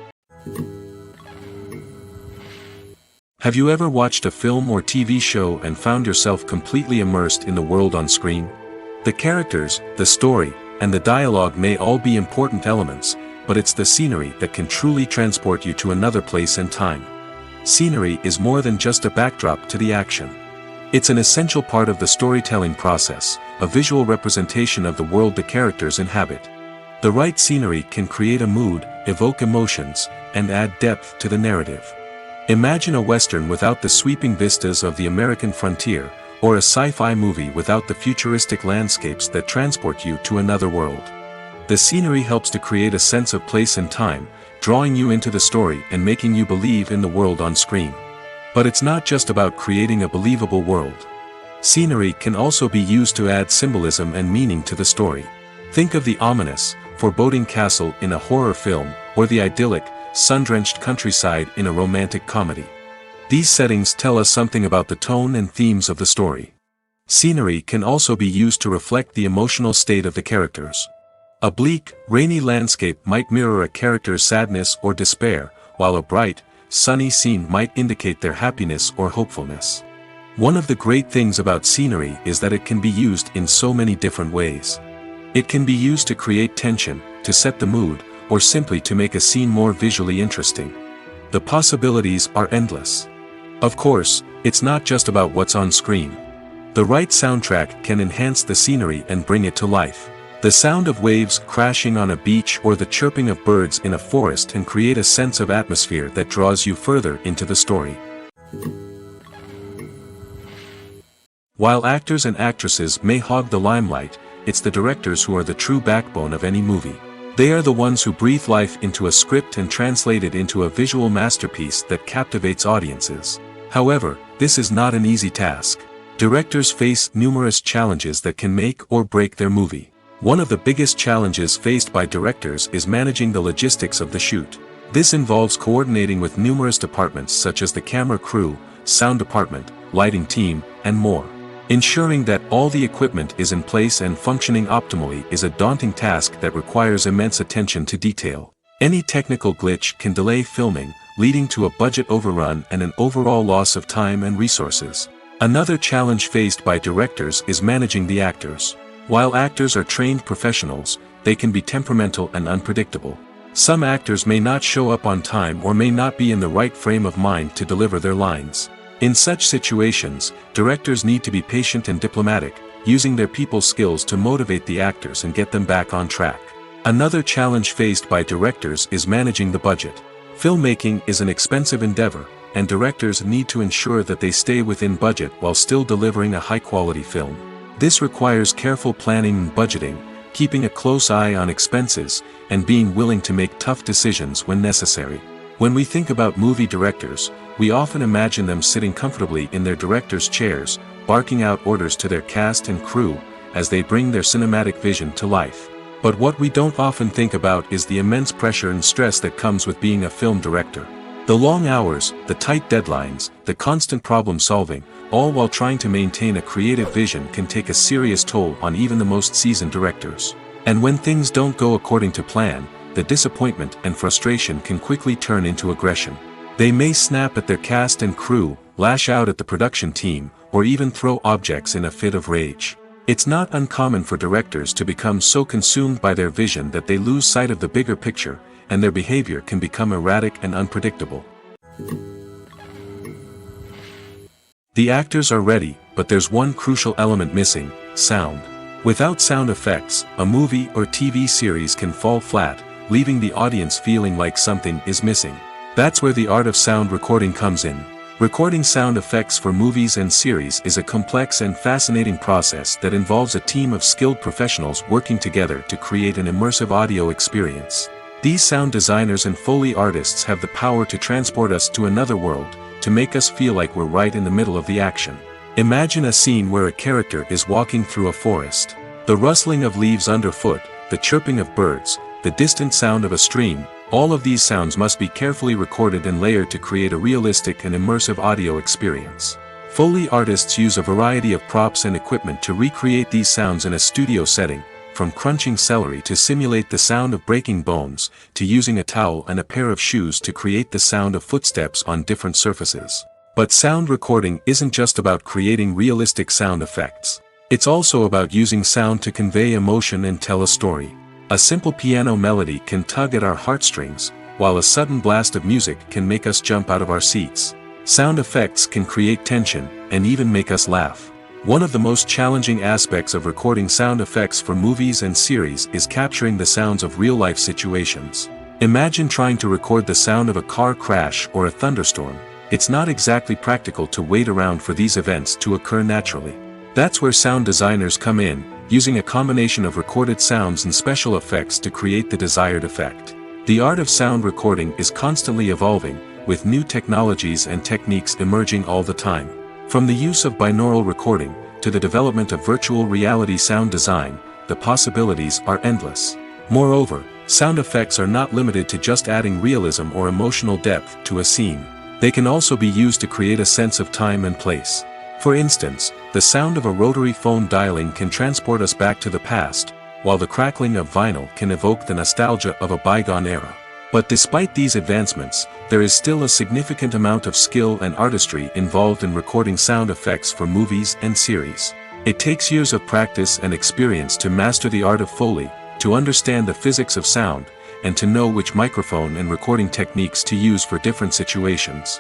Have you ever watched a film or TV show and found yourself completely immersed in the world on screen? The characters, the story, and the dialogue may all be important elements, but it's the scenery that can truly transport you to another place and time. Scenery is more than just a backdrop to the action. It's an essential part of the storytelling process, a visual representation of the world the characters inhabit. The right scenery can create a mood, evoke emotions, and add depth to the narrative. Imagine a Western without the sweeping vistas of the American frontier, or a sci-fi movie without the futuristic landscapes that transport you to another world. The scenery helps to create a sense of place and time, drawing you into the story and making you believe in the world on screen. But it's not just about creating a believable world. Scenery can also be used to add symbolism and meaning to the story. Think of the ominous, foreboding castle in a horror film, or the idyllic, sun-drenched countryside in a romantic comedy. These settings tell us something about the tone and themes of the story. Scenery can also be used to reflect the emotional state of the characters. A bleak, rainy landscape might mirror a character's sadness or despair, while a bright, sunny scene might indicate their happiness or hopefulness. One of the great things about scenery is that it can be used in so many different ways. It can be used to create tension, to set the mood, or simply to make a scene more visually interesting. The possibilities are endless. Of course, it's not just about what's on screen. The right soundtrack can enhance the scenery and bring it to life. The sound of waves crashing on a beach or the chirping of birds in a forest can create a sense of atmosphere that draws you further into the story. While actors and actresses may hog the limelight, it's the directors who are the true backbone of any movie. They are the ones who breathe life into a script and translate it into a visual masterpiece that captivates audiences. However, this is not an easy task. Directors face numerous challenges that can make or break their movie. One of the biggest challenges faced by directors is managing the logistics of the shoot. This involves coordinating with numerous departments such as the camera crew, sound department, lighting team, and more. Ensuring that all the equipment is in place and functioning optimally is a daunting task that requires immense attention to detail. Any technical glitch can delay filming, leading to a budget overrun and an overall loss of time and resources. Another challenge faced by directors is managing the actors. While actors are trained professionals, they can be temperamental and unpredictable. Some actors may not show up on time or may not be in the right frame of mind to deliver their lines. In such situations, directors need to be patient and diplomatic, using their people skills to motivate the actors and get them back on track. Another challenge faced by directors is managing the budget. Filmmaking is an expensive endeavor, and directors need to ensure that they stay within budget while still delivering a high-quality film. This requires careful planning and budgeting, keeping a close eye on expenses, and being willing to make tough decisions when necessary. When we think about movie directors, we often imagine them sitting comfortably in their director's chairs, barking out orders to their cast and crew, as they bring their cinematic vision to life. But what we don't often think about is the immense pressure and stress that comes with being a film director. The long hours, the tight deadlines, the constant problem solving, all while trying to maintain a creative vision can take a serious toll on even the most seasoned directors. And when things don't go according to plan, the disappointment and frustration can quickly turn into aggression. They may snap at their cast and crew, lash out at the production team, or even throw objects in a fit of rage. It's not uncommon for directors to become so consumed by their vision that they lose sight of the bigger picture, and their behavior can become erratic and unpredictable. The actors are ready, but there's one crucial element missing: sound. Without sound effects, a movie or TV series can fall flat, leaving the audience feeling like something is missing. That's where the art of sound recording comes in. Recording sound effects for movies and series is a complex and fascinating process that involves a team of skilled professionals working together to create an immersive audio experience. These sound designers and Foley artists have the power to transport us to another world, to make us feel like we're right in the middle of the action. Imagine a scene where a character is walking through a forest. The rustling of leaves underfoot, the chirping of birds, the distant sound of a stream, all of these sounds must be carefully recorded and layered to create a realistic and immersive audio experience. Foley artists use a variety of props and equipment to recreate these sounds in a studio setting, from crunching celery to simulate the sound of breaking bones, to using a towel and a pair of shoes to create the sound of footsteps on different surfaces. But sound recording isn't just about creating realistic sound effects. It's also about using sound to convey emotion and tell a story. A simple piano melody can tug at our heartstrings, while a sudden blast of music can make us jump out of our seats. Sound effects can create tension, and even make us laugh. One of the most challenging aspects of recording sound effects for movies and series is capturing the sounds of real-life situations. Imagine trying to record the sound of a car crash or a thunderstorm. It's not exactly practical to wait around for these events to occur naturally. That's where sound designers come in, using a combination of recorded sounds and special effects to create the desired effect. The art of sound recording is constantly evolving, with new technologies and techniques emerging all the time. From the use of binaural recording, to the development of virtual reality sound design, the possibilities are endless. Moreover, sound effects are not limited to just adding realism or emotional depth to a scene. They can also be used to create a sense of time and place. For instance, the sound of a rotary phone dialing can transport us back to the past, while the crackling of vinyl can evoke the nostalgia of a bygone era. But despite these advancements, there is still a significant amount of skill and artistry involved in recording sound effects for movies and series. It takes years of practice and experience to master the art of Foley, to understand the physics of sound, and to know which microphone and recording techniques to use for different situations.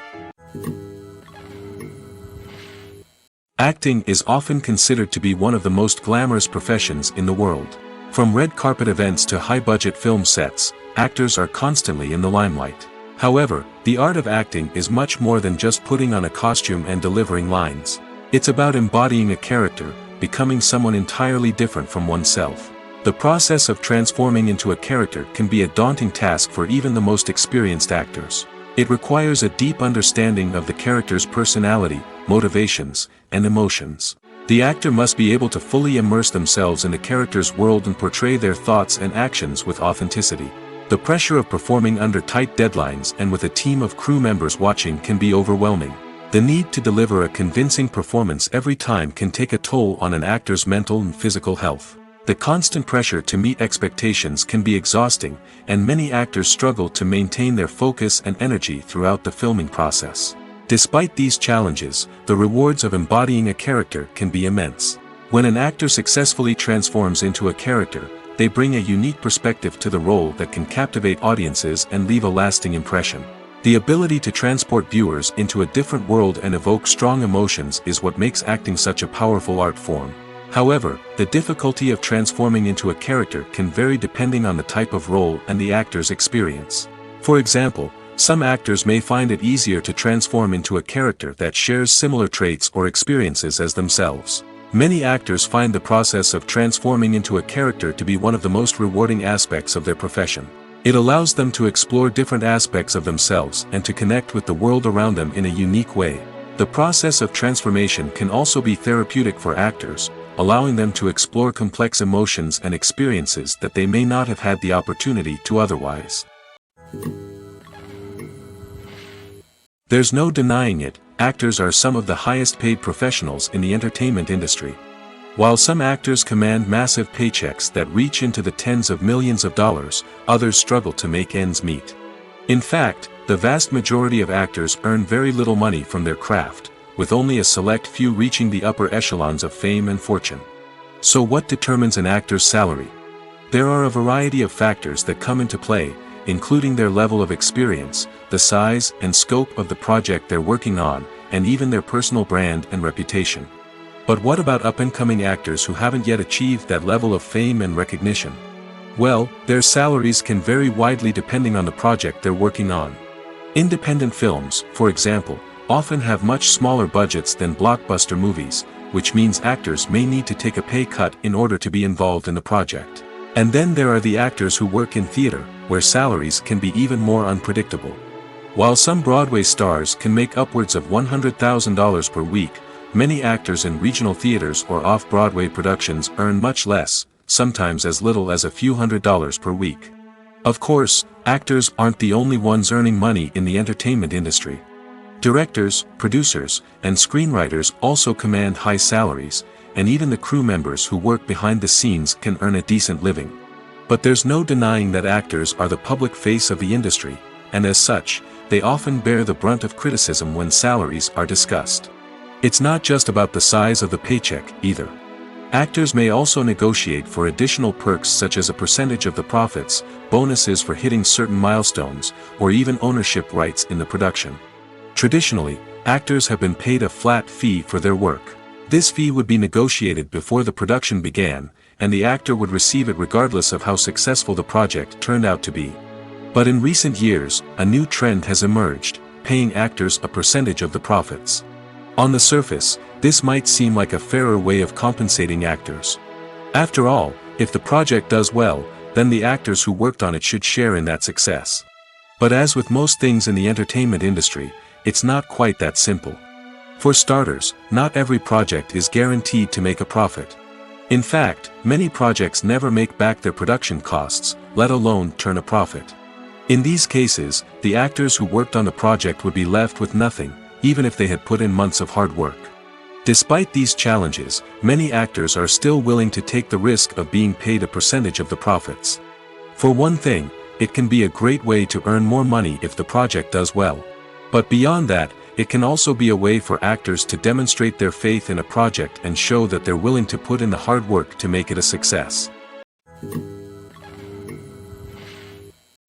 Acting is often considered to be one of the most glamorous professions in the world. From red carpet events to high-budget film sets, actors are constantly in the limelight. However, the art of acting is much more than just putting on a costume and delivering lines. It's about embodying a character, becoming someone entirely different from oneself. The process of transforming into a character can be a daunting task for even the most experienced actors. It requires a deep understanding of the character's personality, motivations, and emotions. The actor must be able to fully immerse themselves in the character's world and portray their thoughts and actions with authenticity. The pressure of performing under tight deadlines and with a team of crew members watching can be overwhelming. The need to deliver a convincing performance every time can take a toll on an actor's mental and physical health. The constant pressure to meet expectations can be exhausting, and many actors struggle to maintain their focus and energy throughout the filming process. Despite these challenges, the rewards of embodying a character can be immense. When an actor successfully transforms into a character, they bring a unique perspective to the role that can captivate audiences and leave a lasting impression. The ability to transport viewers into a different world and evoke strong emotions is what makes acting such a powerful art form. However, the difficulty of transforming into a character can vary depending on the type of role and the actor's experience. For example, some actors may find it easier to transform into a character that shares similar traits or experiences as themselves. Many actors find the process of transforming into a character to be one of the most rewarding aspects of their profession. It allows them to explore different aspects of themselves and to connect with the world around them in a unique way. The process of transformation can also be therapeutic for actors, allowing them to explore complex emotions and experiences that they may not have had the opportunity to otherwise. There's no denying it, actors are some of the highest paid professionals in the entertainment industry. While some actors command massive paychecks that reach into the tens of millions of dollars, others struggle to make ends meet. In fact, the vast majority of actors earn very little money from their craft, with only a select few reaching the upper echelons of fame and fortune. So what determines an actor's salary? There are a variety of factors that come into play, including their level of experience, the size and scope of the project they're working on, and even their personal brand and reputation. But what about up-and-coming actors who haven't yet achieved that level of fame and recognition? Well, their salaries can vary widely depending on the project they're working on. Independent films, for example, often have much smaller budgets than blockbuster movies, which means actors may need to take a pay cut in order to be involved in the project. And then there are the actors who work in theater, where salaries can be even more unpredictable. While some Broadway stars can make upwards of $100,000 per week, many actors in regional theaters or off-Broadway productions earn much less, sometimes as little as a few $100s per week. Of course, actors aren't the only ones earning money in the entertainment industry. Directors, producers, and screenwriters also command high salaries, and even the crew members who work behind the scenes can earn a decent living. But there's no denying that actors are the public face of the industry, and as such, they often bear the brunt of criticism when salaries are discussed. It's not just about the size of the paycheck, either. Actors may also negotiate for additional perks such as a percentage of the profits, bonuses for hitting certain milestones, or even ownership rights in the production. Traditionally, actors have been paid a flat fee for their work. This fee would be negotiated before the production began, and the actor would receive it regardless of how successful the project turned out to be. But in recent years, a new trend has emerged, paying actors a percentage of the profits. On the surface, this might seem like a fairer way of compensating actors. After all, if the project does well, then the actors who worked on it should share in that success. But as with most things in the entertainment industry, it's not quite that simple. For starters, not every project is guaranteed to make a profit. In fact, many projects never make back their production costs, let alone turn a profit. In these cases, the actors who worked on the project would be left with nothing, even if they had put in months of hard work. Despite these challenges, many actors are still willing to take the risk of being paid a percentage of the profits. For one thing, it can be a great way to earn more money if the project does well. But beyond that, it can also be a way for actors to demonstrate their faith in a project and show that they're willing to put in the hard work to make it a success.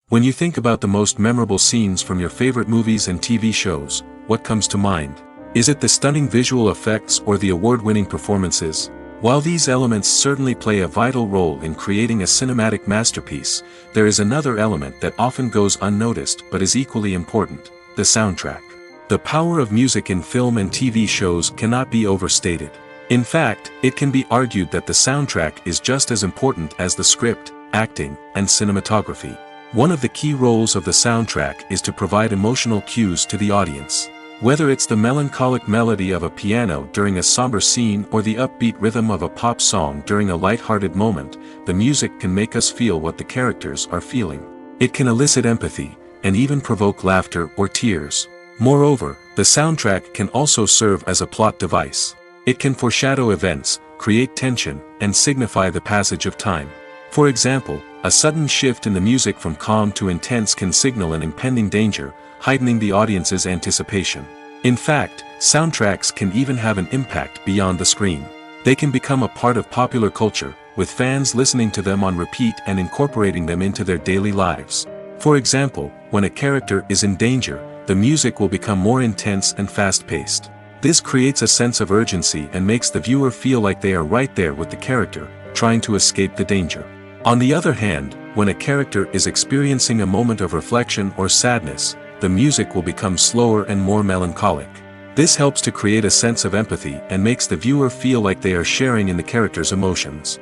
When you think about the most memorable scenes from your favorite movies and TV shows, what comes to mind? Is it the stunning visual effects or the award-winning performances? While these elements certainly play a vital role in creating a cinematic masterpiece, there is another element that often goes unnoticed but is equally important: the soundtrack. The power of music in film and TV shows cannot be overstated. In fact, it can be argued that the soundtrack is just as important as the script, acting, and cinematography. One of the key roles of the soundtrack is to provide emotional cues to the audience. Whether it's the melancholic melody of a piano during a somber scene or the upbeat rhythm of a pop song during a light-hearted moment, the music can make us feel what the characters are feeling. It can elicit empathy, and even provoke laughter or tears. Moreover, the soundtrack can also serve as a plot device. It can foreshadow events, create tension, and signify the passage of time. For example, a sudden shift in the music from calm to intense can signal an impending danger, heightening the audience's anticipation. In fact, soundtracks can even have an impact beyond the screen. They can become a part of popular culture, with fans listening to them on repeat and incorporating them into their daily lives. For example, when a character is in danger, the music will become more intense and fast-paced. This creates a sense of urgency and makes the viewer feel like they are right there with the character, trying to escape the danger. On the other hand, when a character is experiencing a moment of reflection or sadness, the music will become slower and more melancholic. This helps to create a sense of empathy and makes the viewer feel like they are sharing in the character's emotions.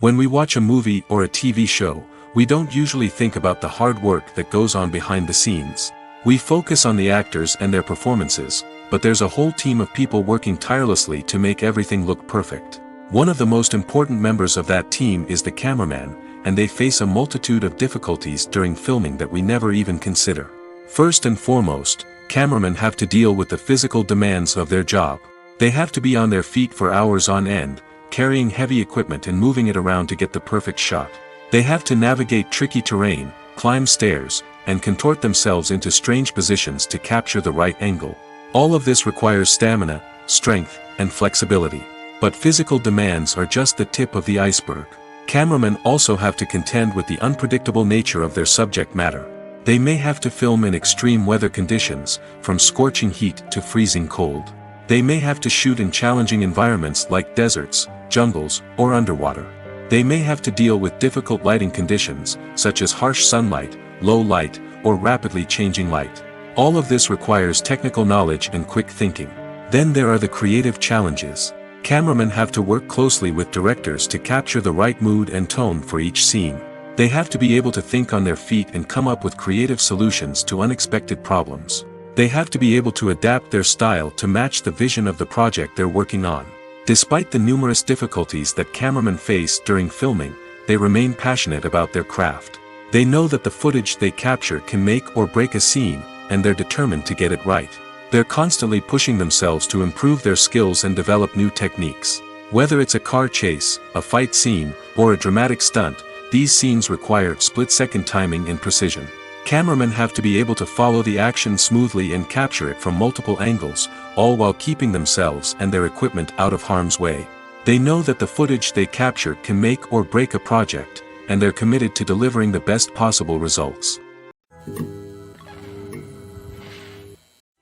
When we watch a movie or a TV show, we don't usually think about the hard work that goes on behind the scenes. We focus on the actors and their performances, but there's a whole team of people working tirelessly to make everything look perfect. One of the most important members of that team is the cameraman, and they face a multitude of difficulties during filming that we never even consider. First and foremost, cameramen have to deal with the physical demands of their job. They have to be on their feet for hours on end, carrying heavy equipment and moving it around to get the perfect shot. They have to navigate tricky terrain, climb stairs, and contort themselves into strange positions to capture the right angle. All of this requires stamina, strength, and flexibility. But physical demands are just the tip of the iceberg. Cameramen also have to contend with the unpredictable nature of their subject matter. They may have to film in extreme weather conditions, from scorching heat to freezing cold. They may have to shoot in challenging environments like deserts, jungles, or underwater. They may have to deal with difficult lighting conditions, such as harsh sunlight, low light, or rapidly changing light. All of this requires technical knowledge and quick thinking. Then there are the creative challenges. Cameramen have to work closely with directors to capture the right mood and tone for each scene. They have to be able to think on their feet and come up with creative solutions to unexpected problems. They have to be able to adapt their style to match the vision of the project they're working on. Despite the numerous difficulties that cameramen face during filming, they remain passionate about their craft. They know that the footage they capture can make or break a scene, and they're determined to get it right. They're constantly pushing themselves to improve their skills and develop new techniques. Whether it's a car chase, a fight scene, or a dramatic stunt, these scenes require split-second timing and precision. Cameramen have to be able to follow the action smoothly and capture it from multiple angles, all while keeping themselves and their equipment out of harm's way. They know that the footage they capture can make or break a project, and they're committed to delivering the best possible results.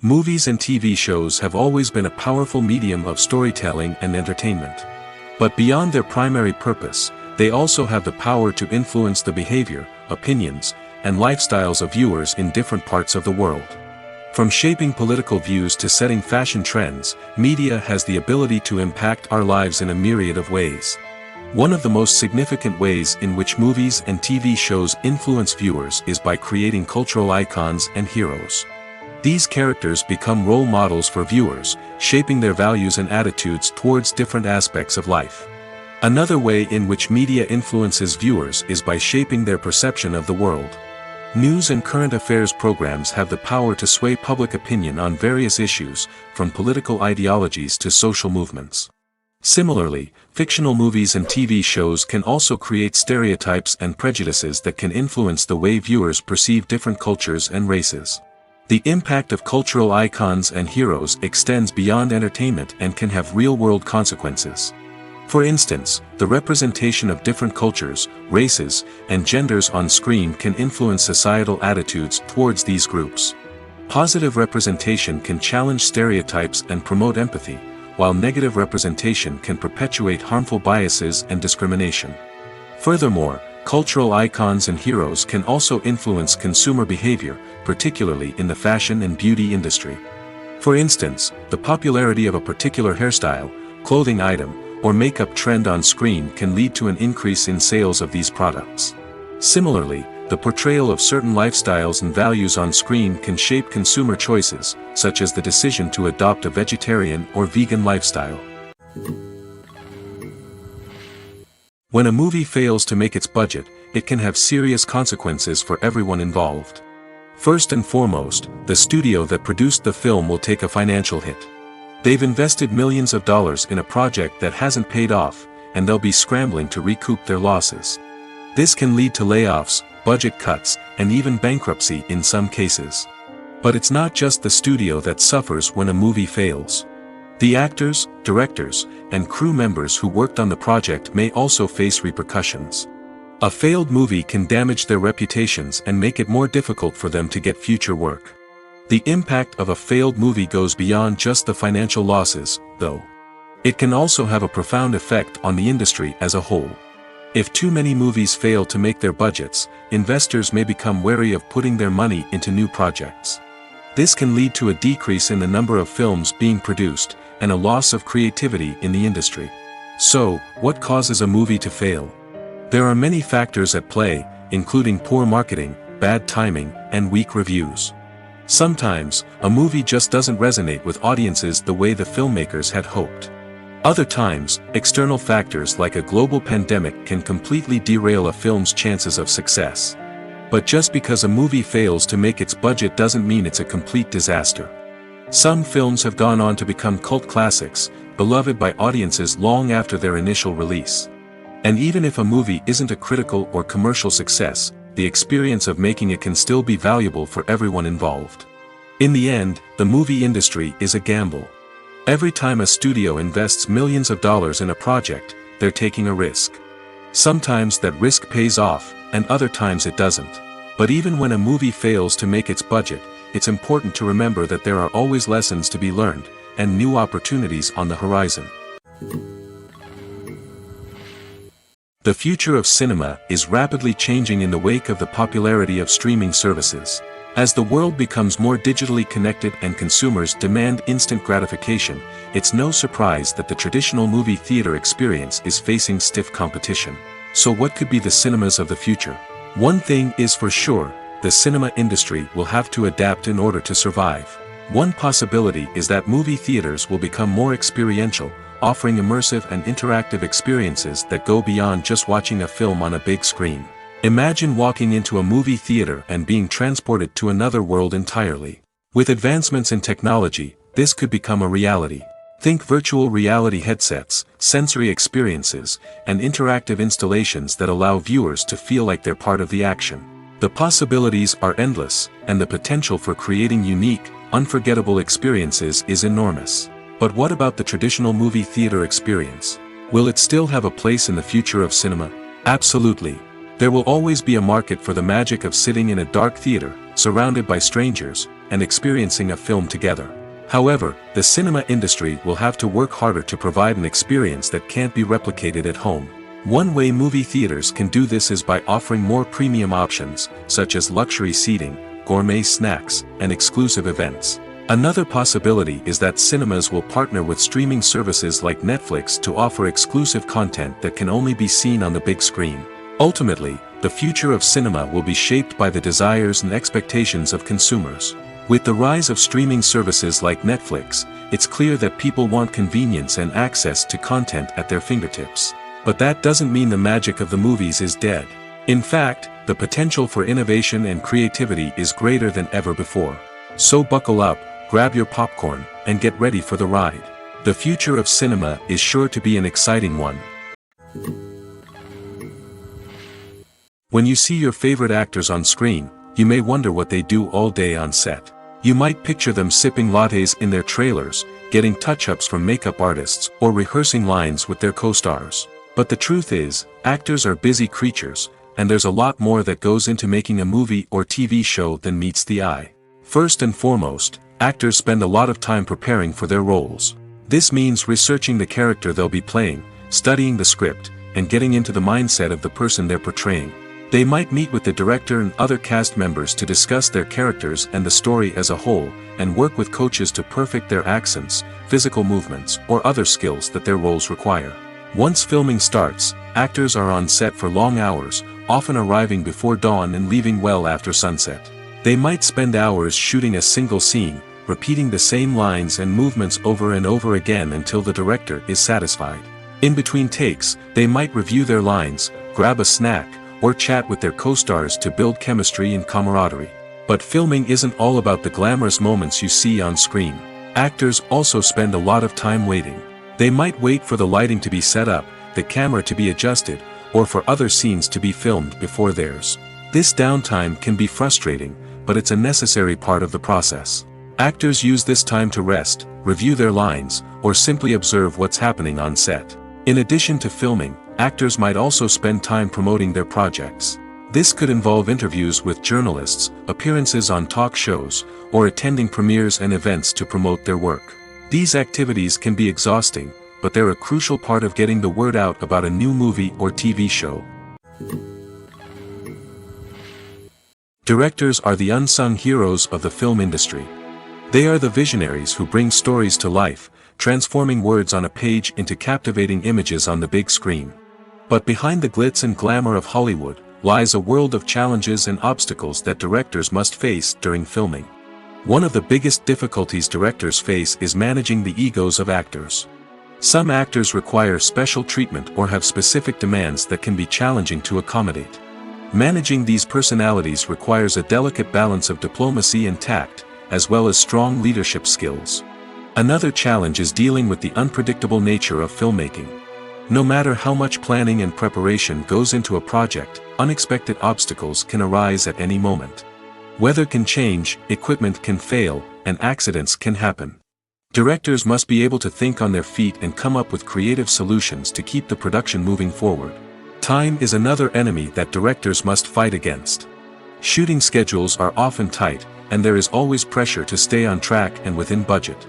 Movies and TV shows have always been a powerful medium of storytelling and entertainment. But beyond their primary purpose, they also have the power to influence the behavior, opinions, and lifestyles of viewers in different parts of the world. From shaping political views to setting fashion trends, media has the ability to impact our lives in a myriad of ways. One of the most significant ways in which movies and TV shows influence viewers is by creating cultural icons and heroes. These characters become role models for viewers, shaping their values and attitudes towards different aspects of life. Another way in which media influences viewers is by shaping their perception of the world. News and current affairs programs have the power to sway public opinion on various issues, from political ideologies to social movements. Similarly, fictional movies and TV shows can also create stereotypes and prejudices that can influence the way viewers perceive different cultures and races. The impact of cultural icons and heroes extends beyond entertainment and can have real-world consequences. For instance, the representation of different cultures, races, and genders on screen can influence societal attitudes towards these groups. Positive representation can challenge stereotypes and promote empathy, while negative representation can perpetuate harmful biases and discrimination. Furthermore, cultural icons and heroes can also influence consumer behavior, particularly in the fashion and beauty industry. For instance, the popularity of a particular hairstyle, clothing item, or makeup trend on screen can lead to an increase in sales of these products. Similarly, the portrayal of certain lifestyles and values on screen can shape consumer choices, such as the decision to adopt a vegetarian or vegan lifestyle. When a movie fails to make its budget, it can have serious consequences for everyone involved. First and foremost, the studio that produced the film will take a financial hit. They've invested millions of dollars in a project that hasn't paid off, and they'll be scrambling to recoup their losses. This can lead to layoffs, budget cuts, and even bankruptcy in some cases. But it's not just the studio that suffers when a movie fails. The actors, directors, and crew members who worked on the project may also face repercussions. A failed movie can damage their reputations and make it more difficult for them to get future work. The impact of a failed movie goes beyond just the financial losses, though. It can also have a profound effect on the industry as a whole. If too many movies fail to make their budgets, investors may become wary of putting their money into new projects. This can lead to a decrease in the number of films being produced, and a loss of creativity in the industry. So, what causes a movie to fail? There are many factors at play, including poor marketing, bad timing, and weak reviews. Sometimes, a movie just doesn't resonate with audiences the way the filmmakers had hoped. Other times, external factors like a global pandemic can completely derail a film's chances of success. But just because a movie fails to make its budget doesn't mean it's a complete disaster. Some films have gone on to become cult classics, beloved by audiences long after their initial release. And even if a movie isn't a critical or commercial success, the experience of making it can still be valuable for everyone involved. In the end, the movie industry is a gamble. Every time a studio invests millions of dollars in a project, they're taking a risk. Sometimes that risk pays off, and other times it doesn't. But even when a movie fails to make its budget, it's important to remember that there are always lessons to be learned, and new opportunities on the horizon. The future of cinema is rapidly changing in the wake of the popularity of streaming services. As the world becomes more digitally connected and consumers demand instant gratification, it's no surprise that the traditional movie theater experience is facing stiff competition. So what could be the cinemas of the future? One thing is for sure, the cinema industry will have to adapt in order to survive. One possibility is that movie theaters will become more experiential, offering immersive and interactive experiences that go beyond just watching a film on a big screen. Imagine walking into a movie theater and being transported to another world entirely. With advancements in technology, this could become a reality. Think virtual reality headsets, sensory experiences, and interactive installations that allow viewers to feel like they're part of the action. The possibilities are endless, and the potential for creating unique, unforgettable experiences is enormous. But what about the traditional movie theater experience? Will it still have a place in the future of cinema? Absolutely. There will always be a market for the magic of sitting in a dark theater, surrounded by strangers, and experiencing a film together. However, the cinema industry will have to work harder to provide an experience that can't be replicated at home. One way movie theaters can do this is by offering more premium options, such as luxury seating, gourmet snacks, and exclusive events. Another possibility is that cinemas will partner with streaming services like Netflix to offer exclusive content that can only be seen on the big screen. Ultimately, the future of cinema will be shaped by the desires and expectations of consumers. With the rise of streaming services like Netflix, it's clear that people want convenience and access to content at their fingertips. But that doesn't mean the magic of the movies is dead. In fact, the potential for innovation and creativity is greater than ever before. So buckle up, grab your popcorn, and get ready for the ride. The future of cinema is sure to be an exciting one. When you see your favorite actors on screen, you may wonder what they do all day on set. You might picture them sipping lattes in their trailers, getting touch-ups from makeup artists, or rehearsing lines with their co-stars. But the truth is, actors are busy creatures, and there's a lot more that goes into making a movie or TV show than meets the eye. First and foremost, actors spend a lot of time preparing for their roles. This means researching the character they'll be playing, studying the script, and getting into the mindset of the person they're portraying. They might meet with the director and other cast members to discuss their characters and the story as a whole, and work with coaches to perfect their accents, physical movements, or other skills that their roles require. Once filming starts, actors are on set for long hours, often arriving before dawn and leaving well after sunset. They might spend hours shooting a single scene, repeating the same lines and movements over and over again until the director is satisfied. In between takes, they might review their lines, grab a snack, or chat with their co-stars to build chemistry and camaraderie. But filming isn't all about the glamorous moments you see on screen. Actors also spend a lot of time waiting. They might wait for the lighting to be set up, the camera to be adjusted, or for other scenes to be filmed before theirs. This downtime can be frustrating, but it's a necessary part of the process. Actors use this time to rest, review their lines, or simply observe what's happening on set. In addition to filming, actors might also spend time promoting their projects. This could involve interviews with journalists, appearances on talk shows, or attending premieres and events to promote their work. These activities can be exhausting, but they're a crucial part of getting the word out about a new movie or TV show. Directors are the unsung heroes of the film industry. They are the visionaries who bring stories to life, transforming words on a page into captivating images on the big screen. But behind the glitz and glamour of Hollywood, lies a world of challenges and obstacles that directors must face during filming. One of the biggest difficulties directors face is managing the egos of actors. Some actors require special treatment or have specific demands that can be challenging to accommodate. Managing these personalities requires a delicate balance of diplomacy and tact, as well as strong leadership skills. Another challenge is dealing with the unpredictable nature of filmmaking. No matter how much planning and preparation goes into a project, unexpected obstacles can arise at any moment. Weather can change, equipment can fail, and accidents can happen. Directors must be able to think on their feet and come up with creative solutions to keep the production moving forward. Time is another enemy that directors must fight against. Shooting schedules are often tight, and there is always pressure to stay on track and within budget.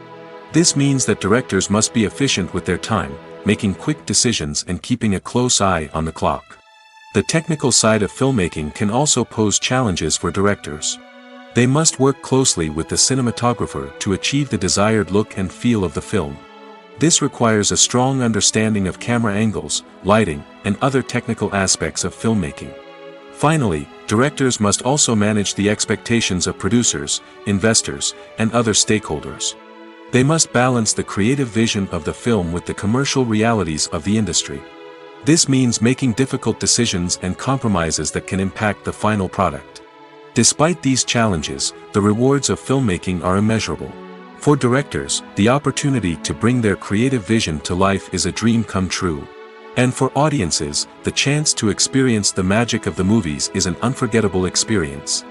This means that directors must be efficient with their time, making quick decisions and keeping a close eye on the clock. The technical side of filmmaking can also pose challenges for directors. They must work closely with the cinematographer to achieve the desired look and feel of the film. This requires a strong understanding of camera angles, lighting, and other technical aspects of filmmaking. Finally, directors must also manage the expectations of producers, investors, and other stakeholders. They must balance the creative vision of the film with the commercial realities of the industry. This means making difficult decisions and compromises that can impact the final product. Despite these challenges, the rewards of filmmaking are immeasurable. For directors, the opportunity to bring their creative vision to life is a dream come true. And for audiences, the chance to experience the magic of the movies is an unforgettable experience.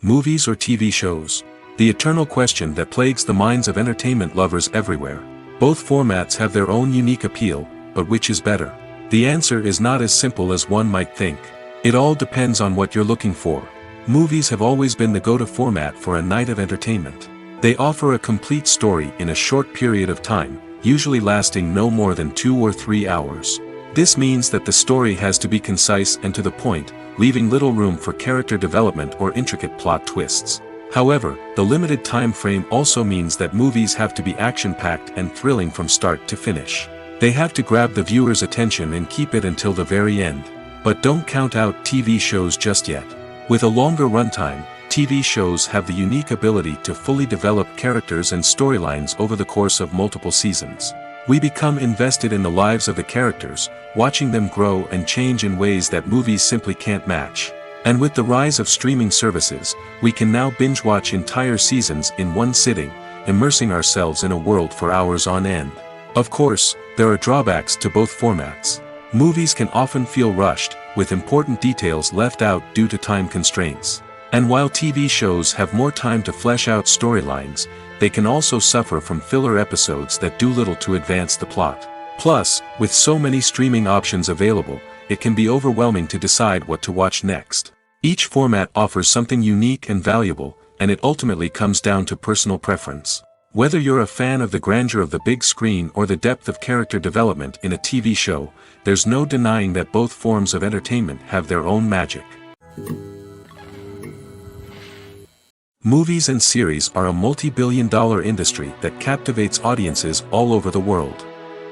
Movies or TV shows? The eternal question that plagues the minds of entertainment lovers everywhere. Both formats have their own unique appeal, but which is better? The answer is not as simple as one might think. It all depends on what you're looking for. Movies have always been the go-to format for a night of entertainment. They offer a complete story in a short period of time, usually lasting no more than 2 or 3 hours. This means that the story has to be concise and to the point, leaving little room for character development or intricate plot twists. However, the limited time frame also means that movies have to be action-packed and thrilling from start to finish. They have to grab the viewer's attention and keep it until the very end. But don't count out TV shows just yet. With a longer runtime, TV shows have the unique ability to fully develop characters and storylines over the course of multiple seasons. We become invested in the lives of the characters, watching them grow and change in ways that movies simply can't match. And with the rise of streaming services, we can now binge-watch entire seasons in one sitting, immersing ourselves in a world for hours on end. Of course, there are drawbacks to both formats. Movies can often feel rushed, with important details left out due to time constraints. And while TV shows have more time to flesh out storylines, they can also suffer from filler episodes that do little to advance the plot. Plus, with so many streaming options available, it can be overwhelming to decide what to watch next. Each format offers something unique and valuable, and it ultimately comes down to personal preference. Whether you're a fan of the grandeur of the big screen or the depth of character development in a TV show, there's no denying that both forms of entertainment have their own magic. Movies and series are a multi-billion-dollar industry that captivates audiences all over the world.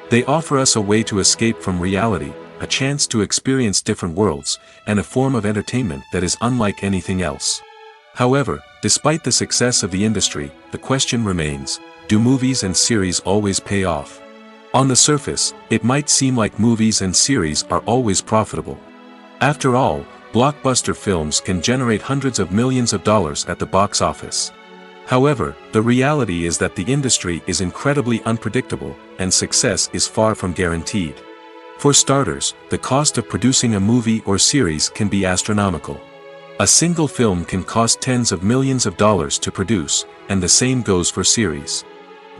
They offer us a way to escape from reality, a chance to experience different worlds, and a form of entertainment that is unlike anything else. However, despite the success of the industry, the question remains, do movies and series always pay off? On the surface, it might seem like movies and series are always profitable. After all, blockbuster films can generate hundreds of millions of dollars at the box office. However, the reality is that the industry is incredibly unpredictable, and success is far from guaranteed. For starters, the cost of producing a movie or series can be astronomical. A single film can cost tens of millions of dollars to produce, and the same goes for series.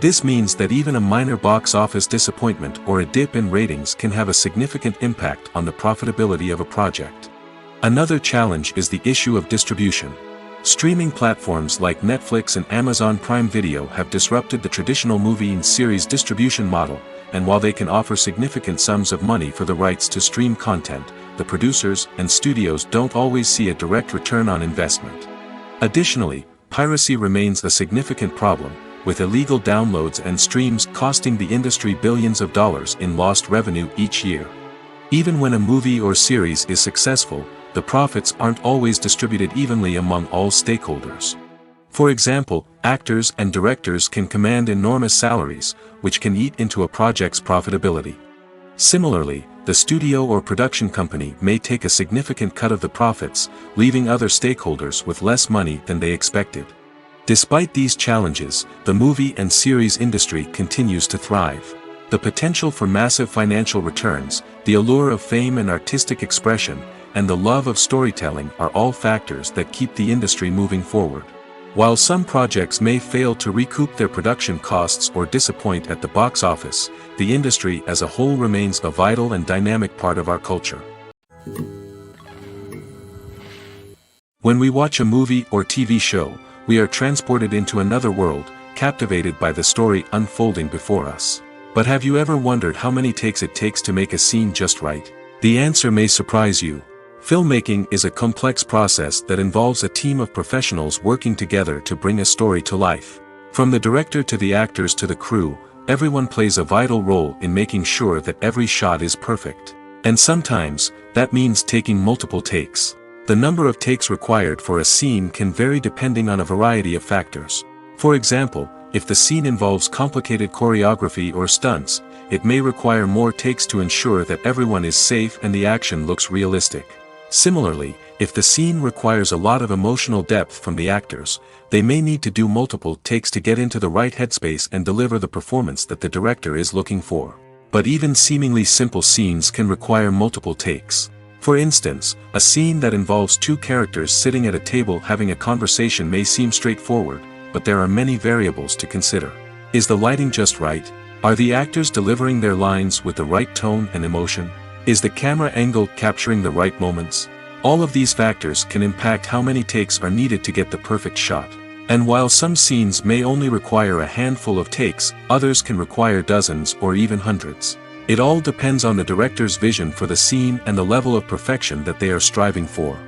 This means that even a minor box office disappointment or a dip in ratings can have a significant impact on the profitability of a project. Another challenge is the issue of distribution. Streaming platforms like Netflix and Amazon Prime Video have disrupted the traditional movie and series distribution model, and while they can offer significant sums of money for the rights to stream content, the producers and studios don't always see a direct return on investment. Additionally, piracy remains a significant problem, with illegal downloads and streams costing the industry billions of dollars in lost revenue each year. Even when a movie or series is successful, the profits aren't always distributed evenly among all stakeholders. For example, actors and directors can command enormous salaries, which can eat into a project's profitability. Similarly, the studio or production company may take a significant cut of the profits, leaving other stakeholders with less money than they expected. Despite these challenges, the movie and series industry continues to thrive. The potential for massive financial returns, the allure of fame and artistic expression, and the love of storytelling are all factors that keep the industry moving forward. While some projects may fail to recoup their production costs or disappoint at the box office, the industry as a whole remains a vital and dynamic part of our culture. When we watch a movie or TV show, we are transported into another world, captivated by the story unfolding before us. But have you ever wondered how many takes it takes to make a scene just right? The answer may surprise you. Filmmaking is a complex process that involves a team of professionals working together to bring a story to life. From the director to the actors to the crew, everyone plays a vital role in making sure that every shot is perfect. And sometimes, that means taking multiple takes. The number of takes required for a scene can vary depending on a variety of factors. For example, if the scene involves complicated choreography or stunts, it may require more takes to ensure that everyone is safe and the action looks realistic. Similarly, if the scene requires a lot of emotional depth from the actors, they may need to do multiple takes to get into the right headspace and deliver the performance that the director is looking for. But even seemingly simple scenes can require multiple takes. For instance, a scene that involves two characters sitting at a table having a conversation may seem straightforward, but there are many variables to consider. Is the lighting just right? Are the actors delivering their lines with the right tone and emotion? Is the camera angle capturing the right moments? All of these factors can impact how many takes are needed to get the perfect shot. And while some scenes may only require a handful of takes, others can require dozens or even hundreds. It all depends on the director's vision for the scene and the level of perfection that they are striving for.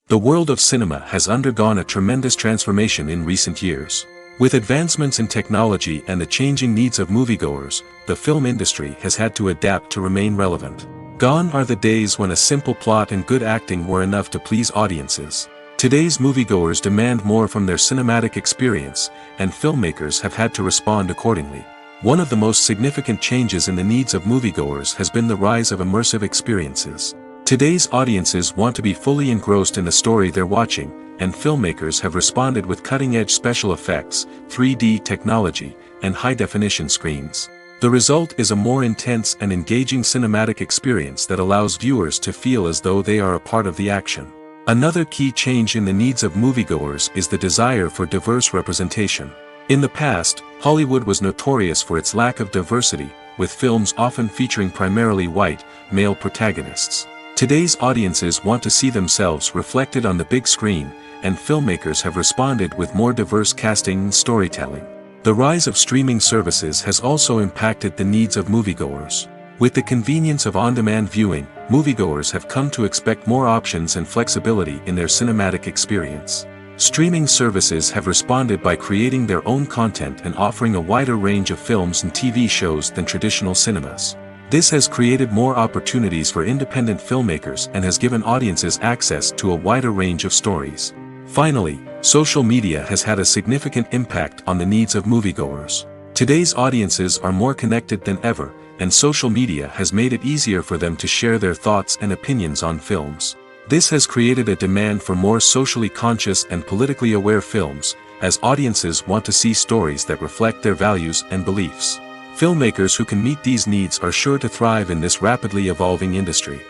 The world of cinema has undergone a tremendous transformation in recent years. With advancements in technology and the changing needs of moviegoers, the film industry has had to adapt to remain relevant. Gone are the days when a simple plot and good acting were enough to please audiences. Today's moviegoers demand more from their cinematic experience, and filmmakers have had to respond accordingly. One of the most significant changes in the needs of moviegoers has been the rise of immersive experiences. Today's audiences want to be fully engrossed in the story they're watching, and filmmakers have responded with cutting-edge special effects, 3D technology, and high-definition screens. The result is a more intense and engaging cinematic experience that allows viewers to feel as though they are a part of the action. Another key change in the needs of moviegoers is the desire for diverse representation. In the past, Hollywood was notorious for its lack of diversity, with films often featuring primarily white, male protagonists. Today's audiences want to see themselves reflected on the big screen, and filmmakers have responded with more diverse casting and storytelling. The rise of streaming services has also impacted the needs of moviegoers. With the convenience of on-demand viewing, moviegoers have come to expect more options and flexibility in their cinematic experience. Streaming services have responded by creating their own content and offering a wider range of films and TV shows than traditional cinemas. This has created more opportunities for independent filmmakers and has given audiences access to a wider range of stories. Finally, social media has had a significant impact on the needs of moviegoers. Today's audiences are more connected than ever, and social media has made it easier for them to share their thoughts and opinions on films. This has created a demand for more socially conscious and politically aware films, as audiences want to see stories that reflect their values and beliefs. Filmmakers who can meet these needs are sure to thrive in this rapidly evolving industry.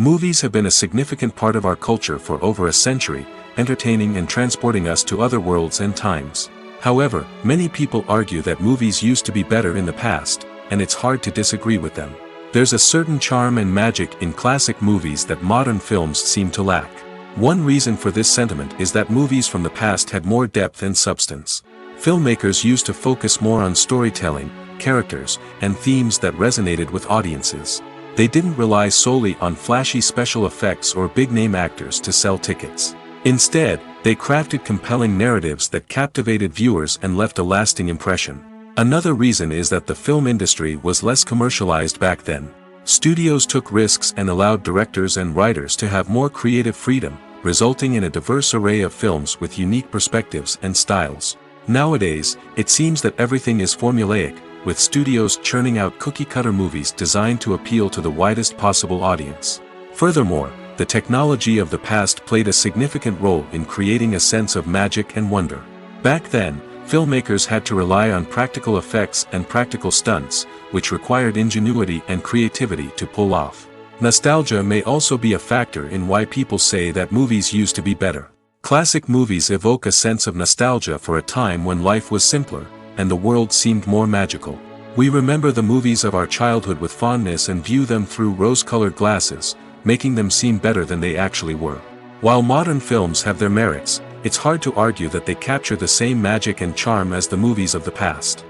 Movies have been a significant part of our culture for over a century, entertaining and transporting us to other worlds and times. However, many people argue that movies used to be better in the past, and it's hard to disagree with them. There's a certain charm and magic in classic movies that modern films seem to lack. One reason for this sentiment is that movies from the past had more depth and substance. Filmmakers used to focus more on storytelling, characters, and themes that resonated with audiences. They didn't rely solely on flashy special effects or big-name actors to sell tickets. Instead, they crafted compelling narratives that captivated viewers and left a lasting impression. Another reason is that the film industry was less commercialized back then. Studios took risks and allowed directors and writers to have more creative freedom, resulting in a diverse array of films with unique perspectives and styles. Nowadays, it seems that everything is formulaic, with studios churning out cookie-cutter movies designed to appeal to the widest possible audience. Furthermore, the technology of the past played a significant role in creating a sense of magic and wonder. Back then, filmmakers had to rely on practical effects and practical stunts, which required ingenuity and creativity to pull off. Nostalgia may also be a factor in why people say that movies used to be better. Classic movies evoke a sense of nostalgia for a time when life was simpler, and the world seemed more magical. We remember the movies of our childhood with fondness and view them through rose-colored glasses, making them seem better than they actually were. While modern films have their merits, it's hard to argue that they capture the same magic and charm as the movies of the past.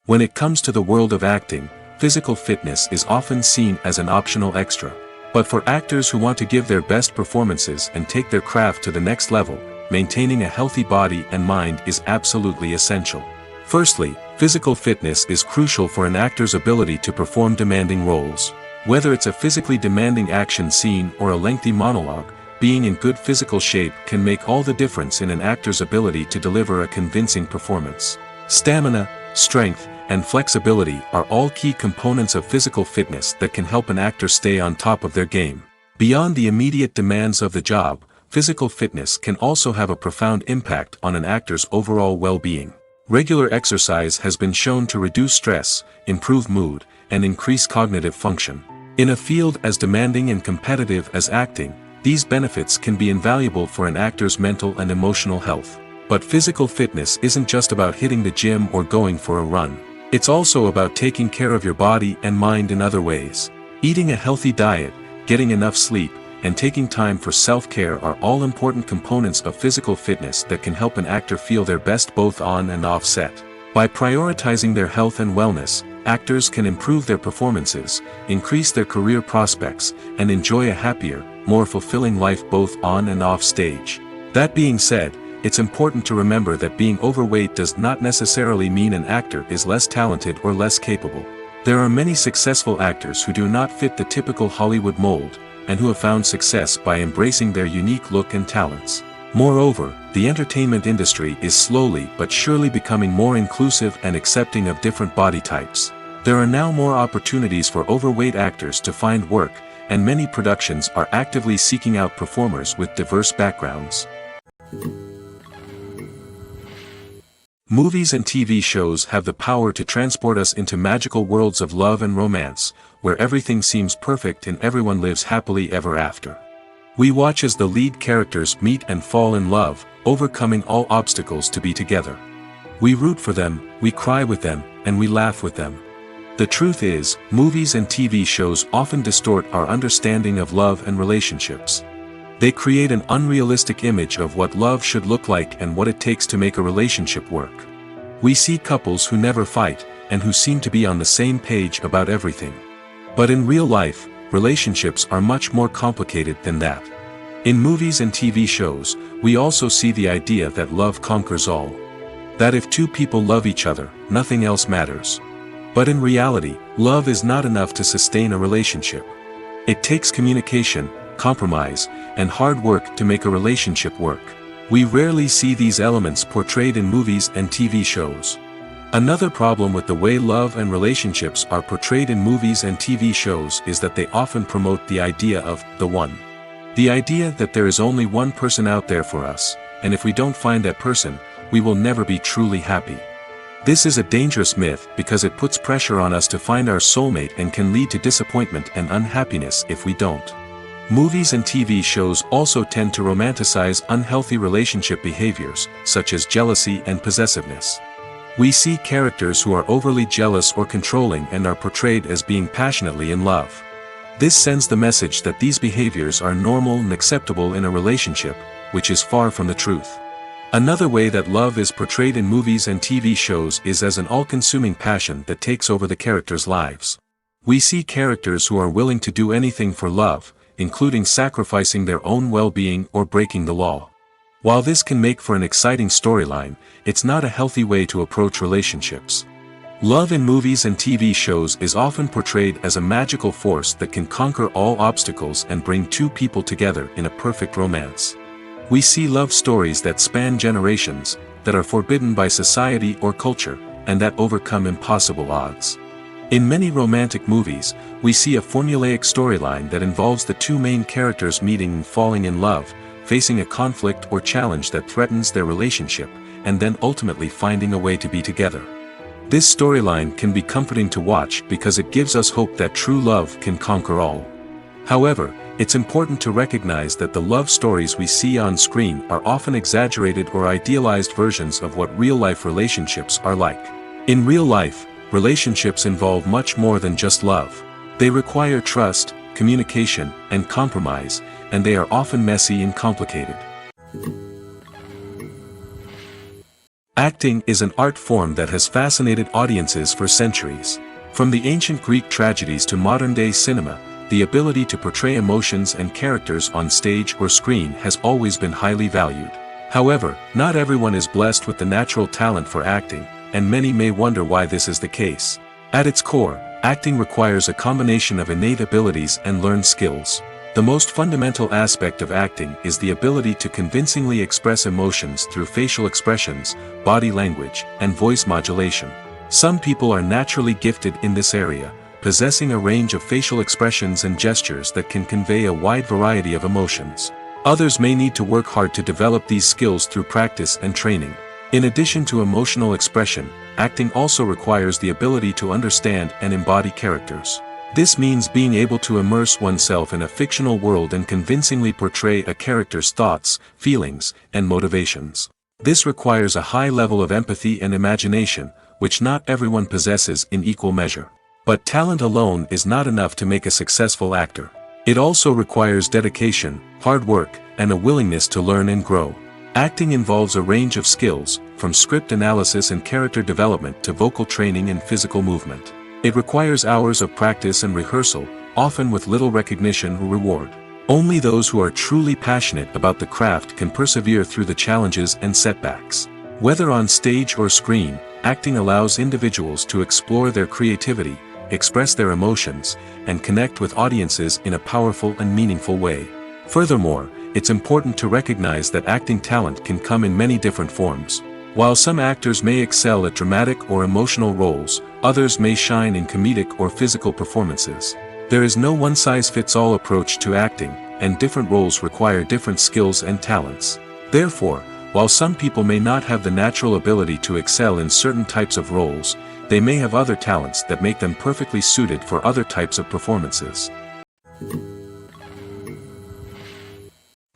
When it comes to the world of acting, physical fitness is often seen as an optional extra. But for actors who want to give their best performances and take their craft to the next level, maintaining a healthy body and mind is absolutely essential. Firstly, physical fitness is crucial for an actor's ability to perform demanding roles. Whether it's a physically demanding action scene or a lengthy monologue, being in good physical shape can make all the difference in an actor's ability to deliver a convincing performance. Stamina, strength, and flexibility are all key components of physical fitness that can help an actor stay on top of their game. Beyond the immediate demands of the job, physical fitness can also have a profound impact on an actor's overall well-being. Regular exercise has been shown to reduce stress, improve mood, and increase cognitive function. In a field as demanding and competitive as acting, these benefits can be invaluable for an actor's mental and emotional health. But physical fitness isn't just about hitting the gym or going for a run. It's also about taking care of your body and mind in other ways. Eating a healthy diet, getting enough sleep, and taking time for self-care are all important components of physical fitness that can help an actor feel their best both on and off set. By prioritizing their health and wellness, actors can improve their performances, increase their career prospects, and enjoy a happier, more fulfilling life both on and off stage. That being said, it's important to remember that being overweight does not necessarily mean an actor is less talented or less capable. There are many successful actors who do not fit the typical Hollywood mold, and who have found success by embracing their unique look and talents. Moreover, the entertainment industry is slowly but surely becoming more inclusive and accepting of different body types. There are now more opportunities for overweight actors to find work, and many productions are actively seeking out performers with diverse backgrounds. Movies and TV shows have the power to transport us into magical worlds of love and romance, where everything seems perfect and everyone lives happily ever after. We watch as the lead characters meet and fall in love, overcoming all obstacles to be together. We root for them, we cry with them, and we laugh with them. The truth is, movies and TV shows often distort our understanding of love and relationships. They create an unrealistic image of what love should look like and what it takes to make a relationship work. We see couples who never fight, and who seem to be on the same page about everything. But in real life, relationships are much more complicated than that. In movies and TV shows, we also see the idea that love conquers all. That if two people love each other, nothing else matters. But in reality, love is not enough to sustain a relationship. It takes communication, compromise, and hard work to make a relationship work. We rarely see these elements portrayed in movies and TV shows. Another problem with the way love and relationships are portrayed in movies and TV shows is that they often promote the idea of the one. The idea that there is only one person out there for us, and if we don't find that person, we will never be truly happy. This is a dangerous myth because it puts pressure on us to find our soulmate and can lead to disappointment and unhappiness if we don't. Movies and TV shows also tend to romanticize unhealthy relationship behaviors, such as jealousy and possessiveness. We see characters who are overly jealous or controlling and are portrayed as being passionately in love. This sends the message that these behaviors are normal and acceptable in a relationship, which is far from the truth. Another way that love is portrayed in movies and TV shows is as an all-consuming passion that takes over the characters' lives. We see characters who are willing to do anything for love, including sacrificing their own well-being or breaking the law. While this can make for an exciting storyline, it's not a healthy way to approach relationships. Love in movies and TV shows is often portrayed as a magical force that can conquer all obstacles and bring two people together in a perfect romance. We see love stories that span generations, that are forbidden by society or culture, and that overcome impossible odds. In many romantic movies, we see a formulaic storyline that involves the two main characters meeting and falling in love, facing a conflict or challenge that threatens their relationship, and then ultimately finding a way to be together. This storyline can be comforting to watch because it gives us hope that true love can conquer all. However, it's important to recognize that the love stories we see on screen are often exaggerated or idealized versions of what real-life relationships are like. In real life, relationships involve much more than just love. They require trust, communication, and compromise, and they are often messy and complicated. Acting is an art form that has fascinated audiences for centuries. From the ancient Greek tragedies to modern-day cinema, the ability to portray emotions and characters on stage or screen has always been highly valued. However, not everyone is blessed with the natural talent for acting, and many may wonder why this is the case. At its core, acting requires a combination of innate abilities and learned skills. The most fundamental aspect of acting is the ability to convincingly express emotions through facial expressions, body language, and voice modulation. Some people are naturally gifted in this area, possessing a range of facial expressions and gestures that can convey a wide variety of emotions. Others may need to work hard to develop these skills through practice and training. In addition to emotional expression, acting also requires the ability to understand and embody characters. This means being able to immerse oneself in a fictional world and convincingly portray a character's thoughts, feelings, and motivations. This requires a high level of empathy and imagination, which not everyone possesses in equal measure. But talent alone is not enough to make a successful actor. It also requires dedication, hard work, and a willingness to learn and grow. Acting involves a range of skills, from script analysis and character development to vocal training and physical movement. It requires hours of practice and rehearsal, often with little recognition or reward. Only those who are truly passionate about the craft can persevere through the challenges and setbacks. Whether on stage or screen, acting allows individuals to explore their creativity, express their emotions, and connect with audiences in a powerful and meaningful way. Furthermore, it's important to recognize that acting talent can come in many different forms. While some actors may excel at dramatic or emotional roles, others may shine in comedic or physical performances. There is no one-size-fits-all approach to acting, and different roles require different skills and talents. Therefore, while some people may not have the natural ability to excel in certain types of roles, they may have other talents that make them perfectly suited for other types of performances.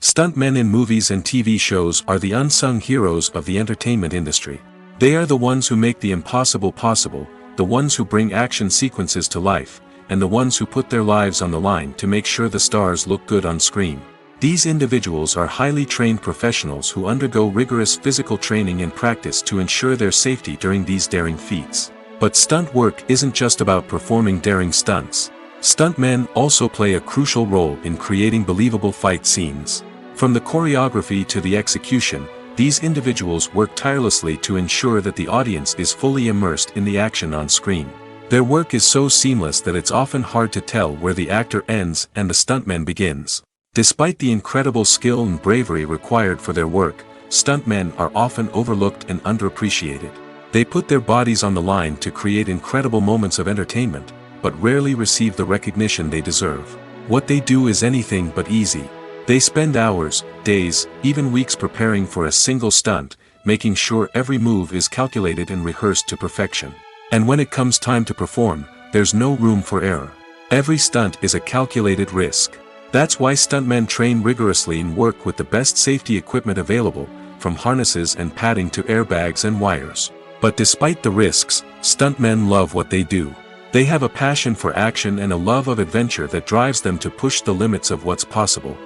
Stuntmen in movies and TV shows are the unsung heroes of the entertainment industry. They are the ones who make the impossible possible, the ones who bring action sequences to life, and the ones who put their lives on the line to make sure the stars look good on screen. These individuals are highly trained professionals who undergo rigorous physical training and practice to ensure their safety during these daring feats. But stunt work isn't just about performing daring stunts. Stuntmen also play a crucial role in creating believable fight scenes. From the choreography to the execution, these individuals work tirelessly to ensure that the audience is fully immersed in the action on screen. Their work is so seamless that it's often hard to tell where the actor ends and the stuntman begins. Despite the incredible skill and bravery required for their work, stuntmen are often overlooked and underappreciated. They put their bodies on the line to create incredible moments of entertainment, but rarely receive the recognition they deserve. What they do is anything but easy. They spend hours, days, even weeks preparing for a single stunt, making sure every move is calculated and rehearsed to perfection. And when it comes time to perform, there's no room for error. Every stunt is a calculated risk. That's why stuntmen train rigorously and work with the best safety equipment available, from harnesses and padding to airbags and wires. But despite the risks, stuntmen love what they do. They have a passion for action and a love of adventure that drives them to push the limits of what's possible.